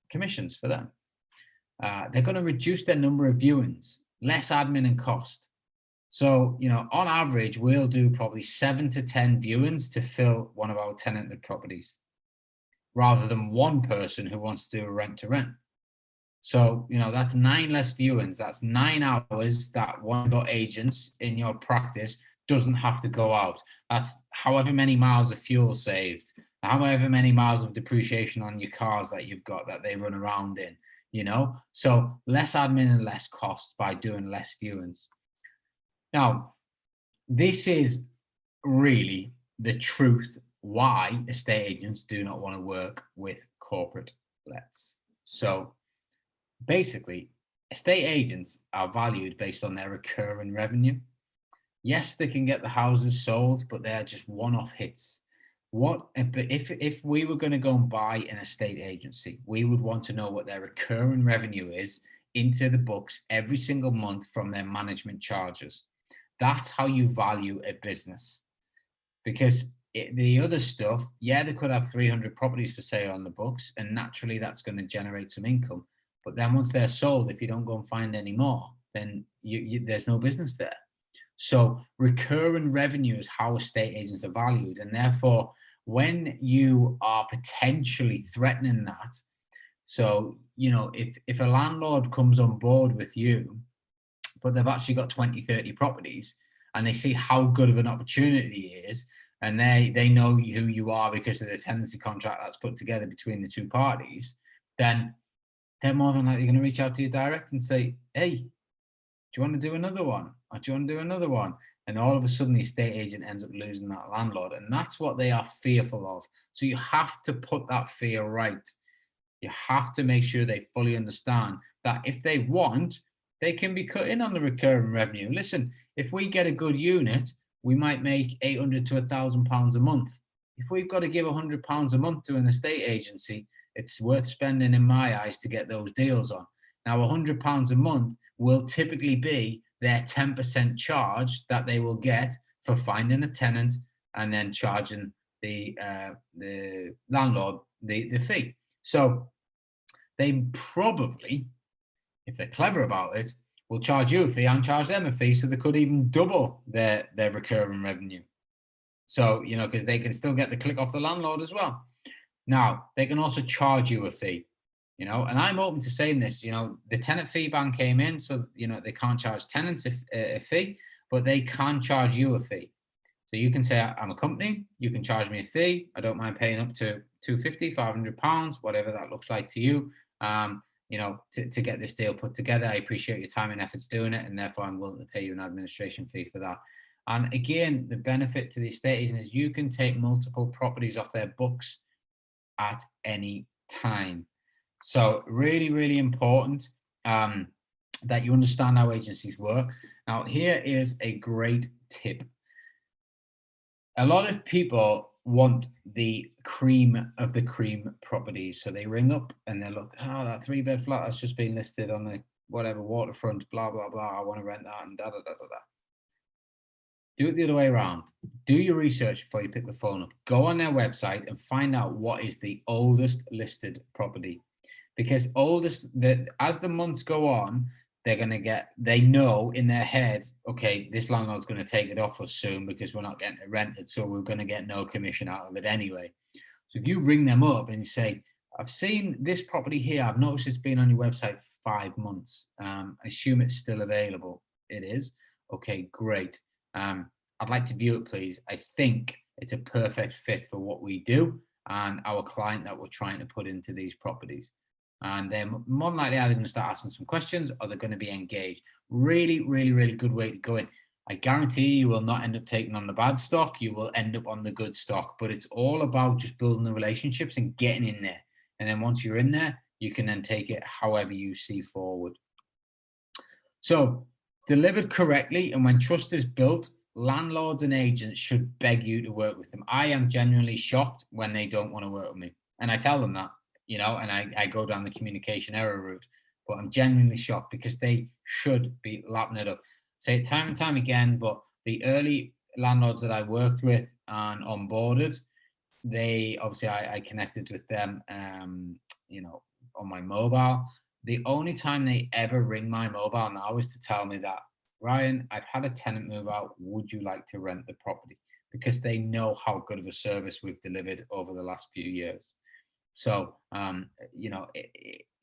commissions for them. They're going to reduce their number of viewings, less admin and cost. So, on average, we'll do probably 7 to 10 viewings to fill one of our tenanted properties, rather than one person who wants to do a rent to rent. So, that's 9 less viewings. That's 9 hours that one of your agents in your practice doesn't have to go out. That's however many miles of fuel saved, however many miles of depreciation on your cars that you've got that they run around in, So less admin and less cost by doing less viewings. Now, this is really the truth why estate agents do not want to work with corporate lets. So basically, estate agents are valued based on their recurring revenue. Yes, they can get the houses sold, but they're just one-off hits. If we were going to go and buy an estate agency, we would want to know what their recurring revenue is into the books every single month from their management charges. That's how you value a business. Because the other stuff, they could have 300 properties for sale on the books, and naturally that's going to generate some income. But then once they're sold, if you don't go and find any more, then there's no business there. So recurring revenue is how estate agents are valued. And therefore, when you are potentially threatening that, so, if a landlord comes on board with you, but they've actually got 20, 30 properties, and they see how good of an opportunity it is, and they know who you are because of the tenancy contract that's put together between the two parties, then they're more than likely going to reach out to you direct and say, hey, do you want to do another one? Or do you want to do another one? And all of a sudden, the estate agent ends up losing that landlord. And that's what they are fearful of. So you have to put that fear right. You have to make sure they fully understand that if they want, they can be cut in on the recurring revenue. Listen, if we get a good unit, we might make £800 to £1,000 a month. If we've got to give £100 a month to an estate agency, it's worth spending in my eyes to get those deals on. Now, £100 a month will typically be their 10% charge that they will get for finding a tenant and then charging the landlord the fee. So they probably, if they're clever about it, will charge you a fee and charge them a fee, so they could even double their recurring revenue. So, because they can still get the click off the landlord as well. Now, they can also charge you a fee, and I'm open to saying this, the tenant fee ban came in, so, they can't charge tenants a fee, but they can charge you a fee. So you can say, I'm a company, you can charge me a fee. I don't mind paying up to £250, £500, whatever that looks like to you, to get this deal put together. I appreciate your time and efforts doing it, and therefore I'm willing to pay you an administration fee for that. And again, the benefit to the estate agent is you can take multiple properties off their books at any time. So really, really important that you understand how agencies work. Now, here is a great tip. A lot of people want the cream of the cream properties. So they ring up and they look, that 3-bed flat that's just been listed on whatever, waterfront, blah, blah, blah. I want to rent that and da, da, da, da, da. Do it the other way around. Do your research before you pick the phone up. Go on their website and find out what is the oldest listed property. Because as the months go on, they know in their head, okay, this landlord's going to take it off us soon because we're not getting it rented, so we're going to get no commission out of it anyway. So if you ring them up and you say, I've seen this property here, I've noticed it's been on your website for 5 months. I assume it's still available. It is. Okay, great. I'd like to view it, please. I think it's a perfect fit for what we do and our client that we're trying to put into these properties. And they're more than likely either going to start asking some questions or they're going to be engaged. Really, really, really good way to go in. I guarantee you will not end up taking on the bad stock. You will end up on the good stock, but it's all about just building the relationships and getting in there. And then once you're in there, you can then take it however you see forward. So delivered correctly, and when trust is built, landlords and agents should beg you to work with them. I am genuinely shocked when they don't want to work with me. And I tell them that, and I go down the communication error route, but I'm genuinely shocked because they should be lapping it up. Say it time and time again, but the early landlords that I worked with and onboarded, they obviously I connected with them, on my mobile. The only time they ever ring my mobile now is to tell me that, Ryan, I've had a tenant move out. Would you like to rent the property? Because they know how good of a service we've delivered over the last few years. So,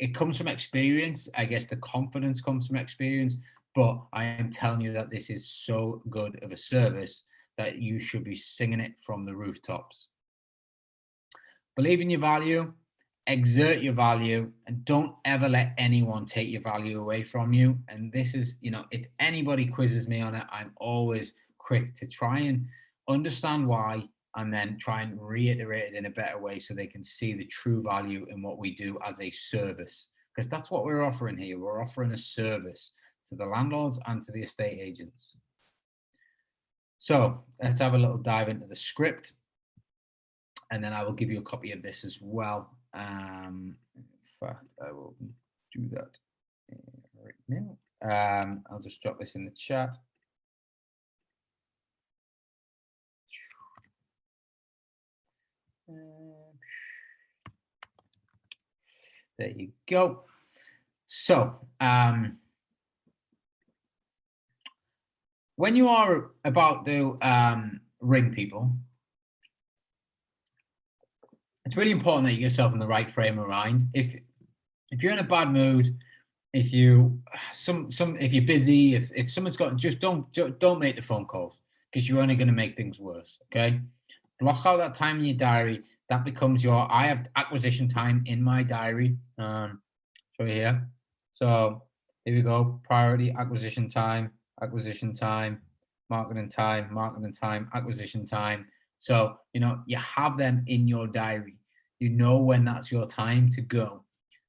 it comes from experience. I guess the confidence comes from experience, but I am telling you that this is so good of a service that you should be singing it from the rooftops. Believe in your value, exert your value, and don't ever let anyone take your value away from you. And this is, if anybody quizzes me on it, I'm always quick to try and understand why, and then try and reiterate it in a better way so they can see the true value in what we do as a service. Because that's what we're offering here. We're offering a service to the landlords and to the estate agents. So let's have a little dive into the script. And then I will give you a copy of this as well. In fact, I will do that right now. I'll just drop this in the chat. There you go. So, when you are about to ring people, it's really important that you get yourself in the right frame of mind. If you're in a bad mood, if you're busy, if someone's got, just don't make the phone calls, because you're only going to make things worse. Okay, block out that time in your diary. That becomes I have acquisition time in my diary. Show you here. So here we go. Priority, acquisition time, marketing time, acquisition time. So, you have them in your diary. You know when that's your time to go.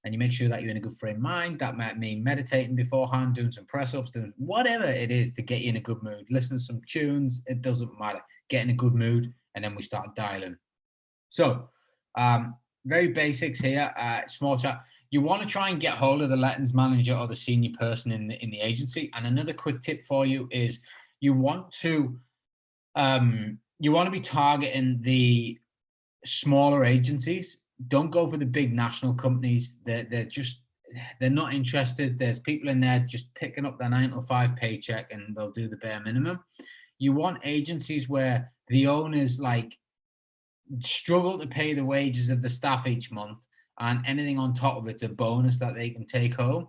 And you make sure that you're in a good frame of mind. That might mean meditating beforehand, doing some press-ups, doing whatever it is to get you in a good mood. Listen to some tunes. It doesn't matter. Get in a good mood, and then we start dialing. So, very basics here. Small chat. You want to try and get hold of the lettings manager or the senior person in the agency. And another quick tip for you is you want to be targeting the smaller agencies. Don't go for the big national companies. They're not interested. There's people in there just picking up their 9 to 5 paycheck, and they'll do the bare minimum. You want agencies where the owners struggle to pay the wages of the staff each month, and anything on top of it's a bonus that they can take home.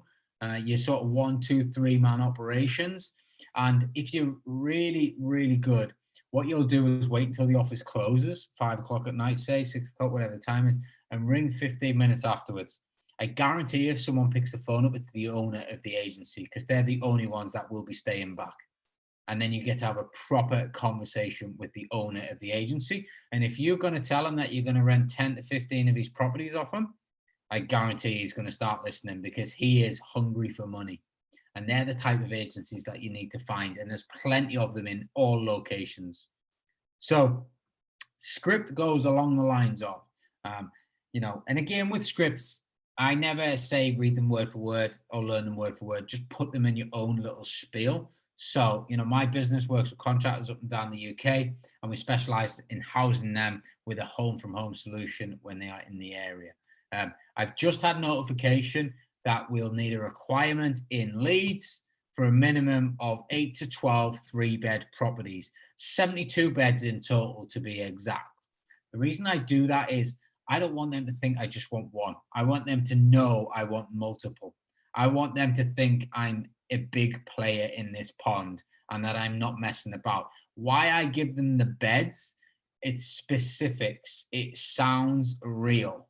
You're sort of 1, 2, 3 man operations. And if you're really, really good, what you'll do is wait until the office closes, 5 o'clock at night, say 6 o'clock, whatever the time is, and ring 15 minutes afterwards. I guarantee if someone picks the phone up, it's the owner of the agency, because they're the only ones that will be staying back. And then you get to have a proper conversation with the owner of the agency. And if you're going to tell him that you're going to rent 10 to 15 of these properties off him, I guarantee he's going to start listening, because he is hungry for money. And they're the type of agencies that you need to find. And there's plenty of them in all locations. So script goes along the lines of, and again with scripts, I never say read them word for word or learn them word for word. Just put them in your own little spiel. So, my business works with contractors up and down the UK, and we specialize in housing them with a home from home solution when they are in the area. I've just had notification that we'll need a requirement in Leeds for a minimum of 8 to 12 3-bed properties, 72 beds in total to be exact. The reason I do that is I don't want them to think I just want one. I want them to know I want multiple. I want them to think I'm a big player in this pond and that I'm not messing about. Why I give them the beds, it's specifics. It sounds real.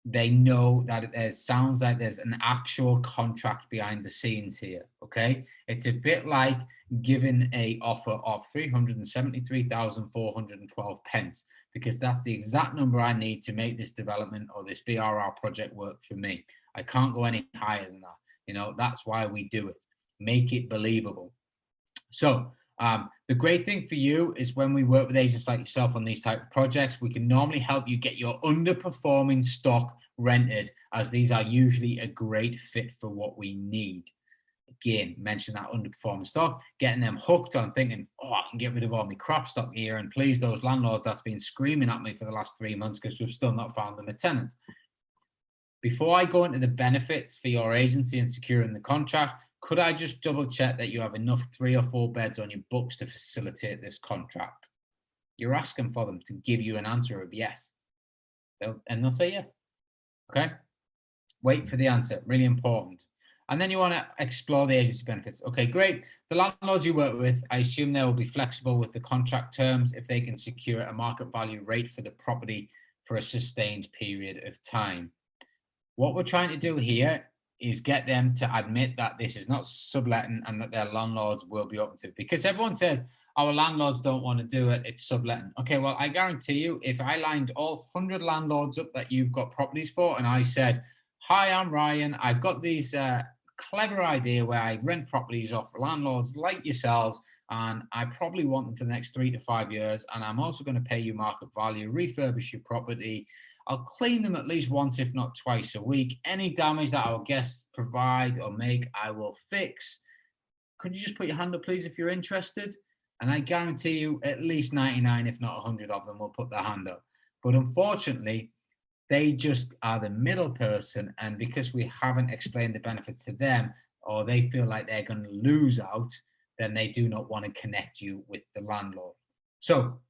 They know that it sounds like there's an actual contract behind the scenes here. Okay. It's a bit like giving a offer of 373,412 pence, because that's the exact number I need to make this development or this BRR project work for me. I can't go any higher than that. That's why we do it. Make it believable. So the great thing for you is when we work with agents like yourself on these type of projects, we can normally help you get your underperforming stock rented, as these are usually a great fit for what we need. Again, mention that underperforming stock, getting them hooked on thinking, I can get rid of all my crap stock here and please those landlords that's been screaming at me for the last 3 months because we've still not found them a tenant. Before I go into the benefits for your agency and securing the contract, could I just double check that you have enough 3 or 4 beds on your books to facilitate this contract? You're asking for them to give you an answer of yes. And they'll say yes. Okay. Wait for the answer. Really important. And then you want to explore the agency benefits. Okay, great. The landlords you work with, I assume they will be flexible with the contract terms if they can secure a market value rate for the property for a sustained period of time. What we're trying to do here is get them to admit that this is not subletting and that their landlords will be open to it. Because everyone says our landlords don't want to do it, it's subletting. Okay, well, I guarantee you, if I lined all 100 landlords up that you've got properties for and I said, hi, I'm Ryan, I've got this clever idea where I rent properties off landlords like yourselves, and I probably want them for the next 3 to 5 years, and I'm also going to pay you market value, refurbish your property. I'll clean them at least once, if not twice a week. Any damage that our guests provide or make, I will fix. Could you just put your hand up, please, if you're interested? And I guarantee you at least 99, if not 100 of them will put their hand up. But unfortunately, they just are the middle person. And because we haven't explained the benefits to them, or they feel like they're going to lose out, then they do not want to connect you with the landlord. So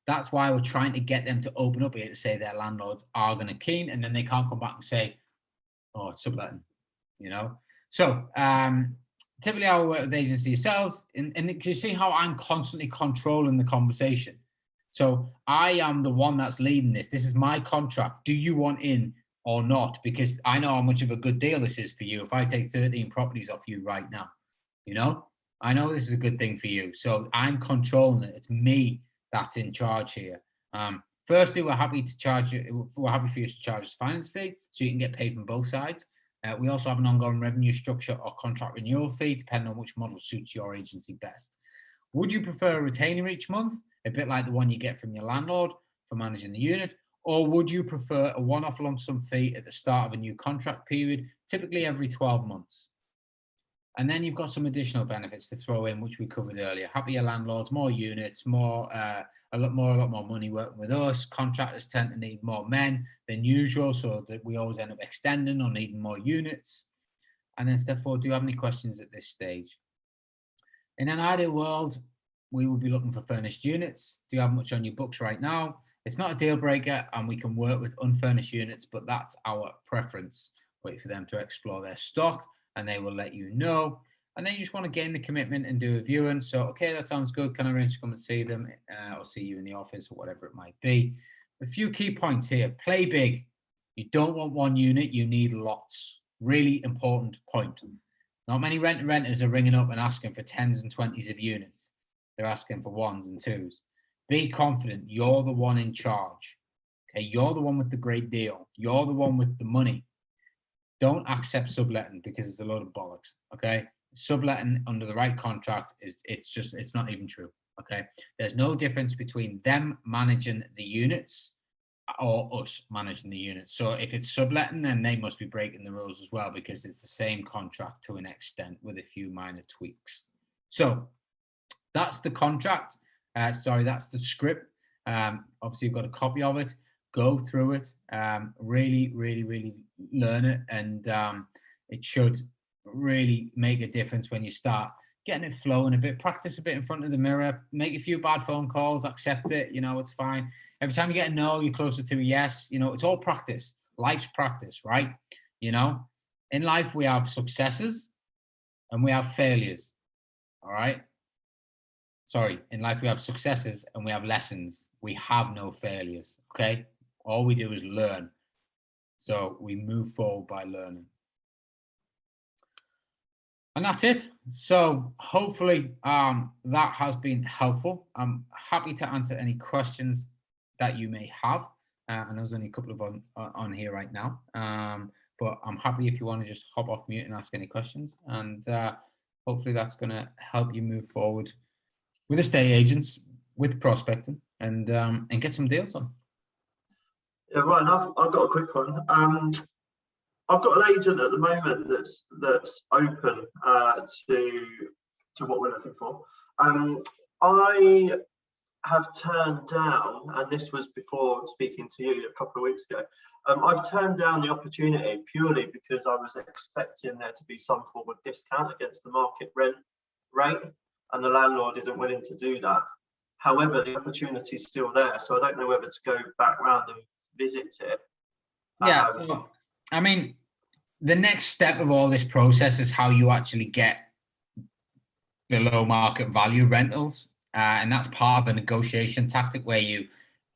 that's why we're trying to get them to open up here to say their landlords are going to keen, and then they can't come back and say, oh, it's subletting, So typically I will work with agency yourselves, and you see how I'm constantly controlling the conversation. So I am the one that's leading this. This is my contract. Do you want in or not? Because I know how much of a good deal this is for you. If I take 13 properties off you right now, I know this is a good thing for you. So I'm controlling it. It's me that's in charge here. Firstly, we're happy to charge you. We're happy for you to charge us a finance fee, so you can get paid from both sides. We also have an ongoing revenue structure or contract renewal fee, depending on which model suits your agency best. Would you prefer a retainer each month, a bit like the one you get from your landlord for managing the unit, or would you prefer a one-off lump sum fee at the start of a new contract period, typically every 12 months? And then you've got some additional benefits to throw in, which we covered earlier. Happier landlords, more units, a lot more money working with us. Contractors tend to need more men than usual, so that we always end up extending or needing more units. And then step 4, do you have any questions at this stage? In an ideal world, we would be looking for furnished units. Do you have much on your books right now? It's not a deal breaker, and we can work with unfurnished units, but that's our preference. Wait for them to explore their stock, and they will let you know. And then you just want to gain the commitment and do a viewing. So, okay, that sounds good. Can I arrange to come and see them or see you in the office or whatever it might be? A few key points here. Play big. You don't want one unit. You need lots. Really important point. Not many renters are ringing up and asking for 10s and 20s of units. They're asking for 1s and 2s. Be confident. You're the one in charge. Okay, you're the one with the great deal. You're the one with the money. Don't accept subletting because it's a load of bollocks. Okay, subletting under the right contract it's not even true. Okay, there's no difference between them managing the units or us managing the unit. So if it's subletting, then they must be breaking the rules as well, because it's the same contract to an extent with a few minor tweaks. So that's the contract. Sorry, that's the script. Obviously, you've got a copy of it. Go through it. Really, really, really learn it, and it should really make a difference when you start getting it flowing a bit. Practice a bit in front of the mirror. Make a few bad phone calls. Accept it. You know, it's fine. Every time you get a no, you're closer to a yes. You know, it's all practice. Life's practice, right? You know, in life we have successes and we have failures. All right. Sorry, in life we have successes and we have lessons. We have no failures. Okay. All we do is learn. So we move forward by learning. And that's it. So hopefully that has been helpful. I'm happy to answer any questions that you may have. And there's only a couple of on here right now. But I'm happy if you want to just hop off mute and ask any questions. And hopefully that's going to help you move forward with estate agents, with prospecting, and get some deals on. Yeah, Ryan, I've got a quick one. I've got an agent at the moment that's open to what we're looking for. I have turned down, and this was before speaking to you a couple of weeks ago, I've turned down the opportunity purely because I was expecting there to be some form of discount against the market rent rate, and the landlord isn't willing to do that. However, the opportunity is still there, so I don't know whether to go back round and visit it. Yeah, I mean, the next step of all this process is how you actually get below market value rentals. And that's part of a negotiation tactic where you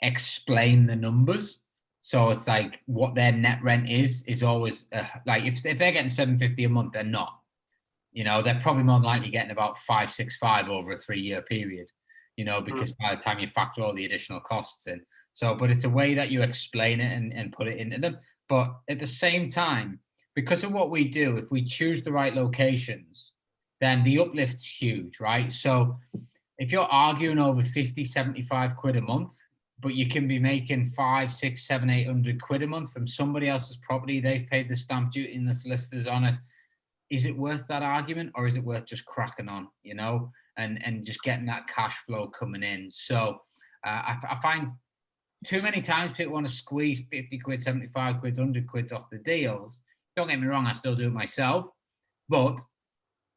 explain the numbers. So it's like what their net rent is always like if they're getting $750 a month, they're not. You know, they're probably more than likely getting about 565 over a 3-year period, you know, because by the time you factor all the additional costs in. So, but it's a way that you explain it and put it into them. But at the same time, because of what we do, if we choose the right locations, then the uplift's huge, right? So if you're arguing over 50, 75 quid a month, but you can be making 5, 6, 7, 800 quid a month from somebody else's property, they've paid the stamp duty and the solicitors on it. Is it worth that argument, or is it worth just cracking on, you know, and just getting that cash flow coming in? So I find too many times people want to squeeze 50 quid, 75 quid, 100 quid off the deals. Don't get me wrong, I still do it myself. But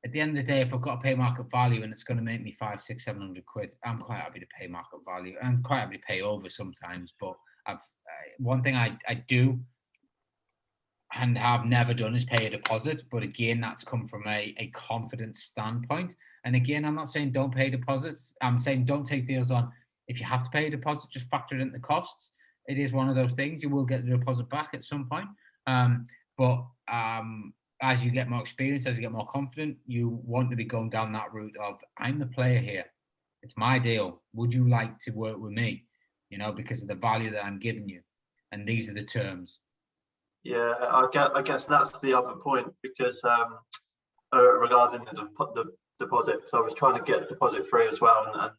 at the end of the day, if I've got to pay market value and it's going to make me 5, 6, 700 quid, I'm quite happy to pay market value. I'm quite happy to pay over sometimes. But one thing I do and have never done is pay a deposit. But again, that's come from a confidence standpoint. And again, I'm not saying don't pay deposits. I'm saying don't take deals on. If you have to pay a deposit, just factor it into the costs. It is one of those things. You will get the deposit back at some point. But as you get more experience, as you get more confident, you want to be going down that route of, I'm the player here. It's my deal. Would you like to work with me? You know, because of the value that I'm giving you. And these are the terms. Yeah, I guess that's the other point, because regarding the deposit, because I was trying to get deposit free as well, and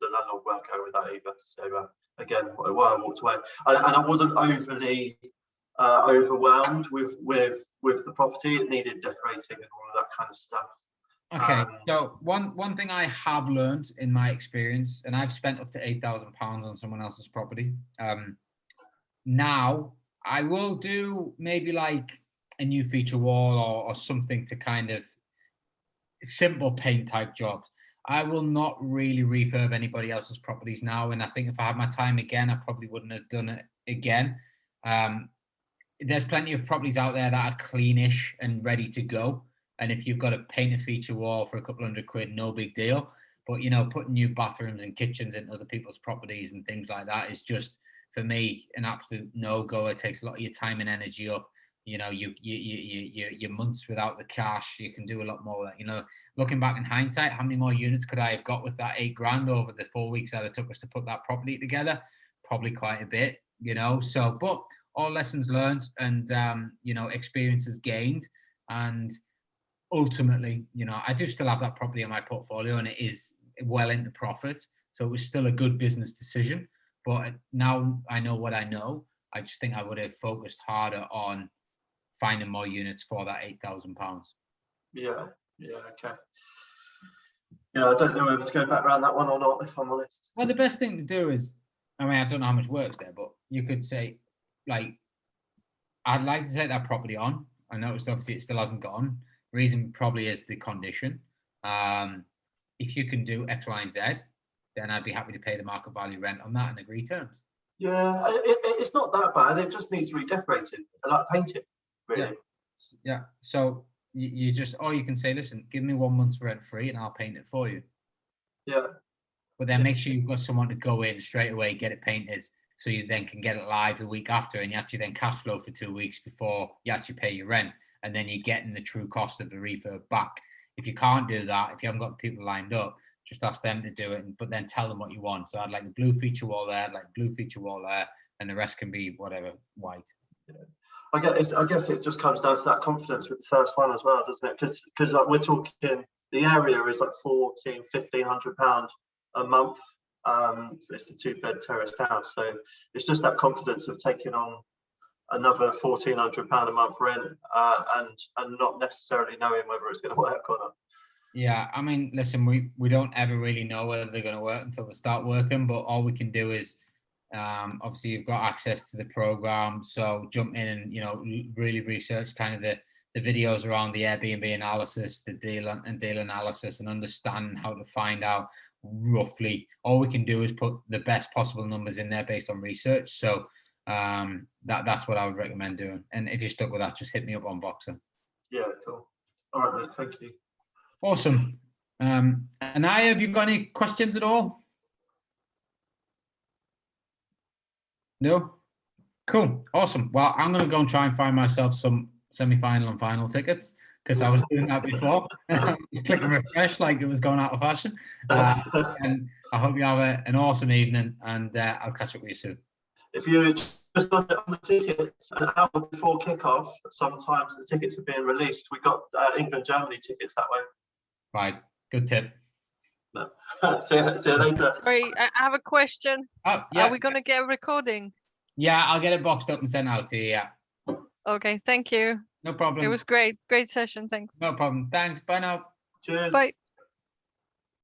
the landlord weren't going with that either. So again, why I walked away, and I wasn't overly overwhelmed with the property. It needed decorating and all of that kind of stuff. Okay, so one thing I have learned in my experience, and I've spent up to £8,000 on someone else's property. Now I will do maybe like a new feature wall or something to kind of simple paint type jobs. I will not really refurb anybody else's properties now. And I think if I had my time again, I probably wouldn't have done it again. There's plenty of properties out there that are cleanish and ready to go. And if you've got to paint a feature wall for a couple hundred quid, no big deal. But, you know, putting new bathrooms and kitchens in other people's properties and things like that is just, for me, an absolute no-go. It takes a lot of your time and energy up. You know, you're months without the cash. You can do a lot more. You know, looking back in hindsight, how many more units could I have got with that 8 grand over the 4 weeks that it took us to put that property together? Probably quite a bit, you know. So, but all lessons learned and, you know, experiences gained. And ultimately, you know, I do still have that property in my portfolio and it is well into profit. So it was still a good business decision. But now I know what I know. I just think I would have focused harder on finding more units for that £8,000. Yeah, okay. Yeah, I don't know whether to go back around that one or not, if I'm honest. Well, the best thing to do is, I mean, I don't know how much work's there, but you could say, like, I'd like to take that property on. I noticed obviously it still hasn't gone. Reason probably is the condition. If you can do X, Y, and Z, then I'd be happy to pay the market value rent on that and agree terms. Yeah, it's not that bad. It just needs redecorated, like painted, really. Yeah. So you just, or you can say, listen, give me 1 month's rent free and I'll paint it for you. Yeah. But then make sure you've got someone to go in straight away, get it painted, so you then can get it live the week after, and you actually then cash flow for 2 weeks before you actually pay your rent, and then you're getting the true cost of the refurb back. If you can't do that, if you haven't got people lined up, just ask them to do it, but then tell them what you want. So I'd like the blue feature wall there, like blue feature wall there, and the rest can be whatever, white. Yeah. I guess it just comes down to that confidence with the first one as well, doesn't it? Because like we're talking, the area is like £1,500 a month. It's a 2-bed terraced house, so it's just that confidence of taking on another £1,400 a month rent, and not necessarily knowing whether it's going to work or not. Yeah, I mean, listen, we don't ever really know whether they're going to work until they start working, but all we can do is, obviously you've got access to the program, so jump in and really research kind of the videos around the Airbnb analysis, the deal analysis, and understand how to find out roughly. All we can do is put the best possible numbers in there based on research. So that's what I would recommend doing. And if you're stuck with that, just hit me up on Voxer. Yeah, cool. All right, mate, thank you. Awesome. Anaya, have you got any questions at all? No? Cool. Awesome. Well, I'm going to go and try and find myself some semi-final and final tickets, because I was doing that before. Click and refresh like it was going out of fashion. And I hope you have an awesome evening, and I'll catch up with you soon. If you just on the tickets, an hour before kickoff, sometimes the tickets are being released. We got England-Germany tickets that way. Right. Good tip. No. See you later. Sorry, I have a question. Oh, yeah. Are we going to get a recording? Yeah, I'll get it boxed up and sent out to you. Yeah. Okay, thank you. No problem. It was great. Great session. Thanks. No problem. Thanks. Bye now. Cheers. Bye.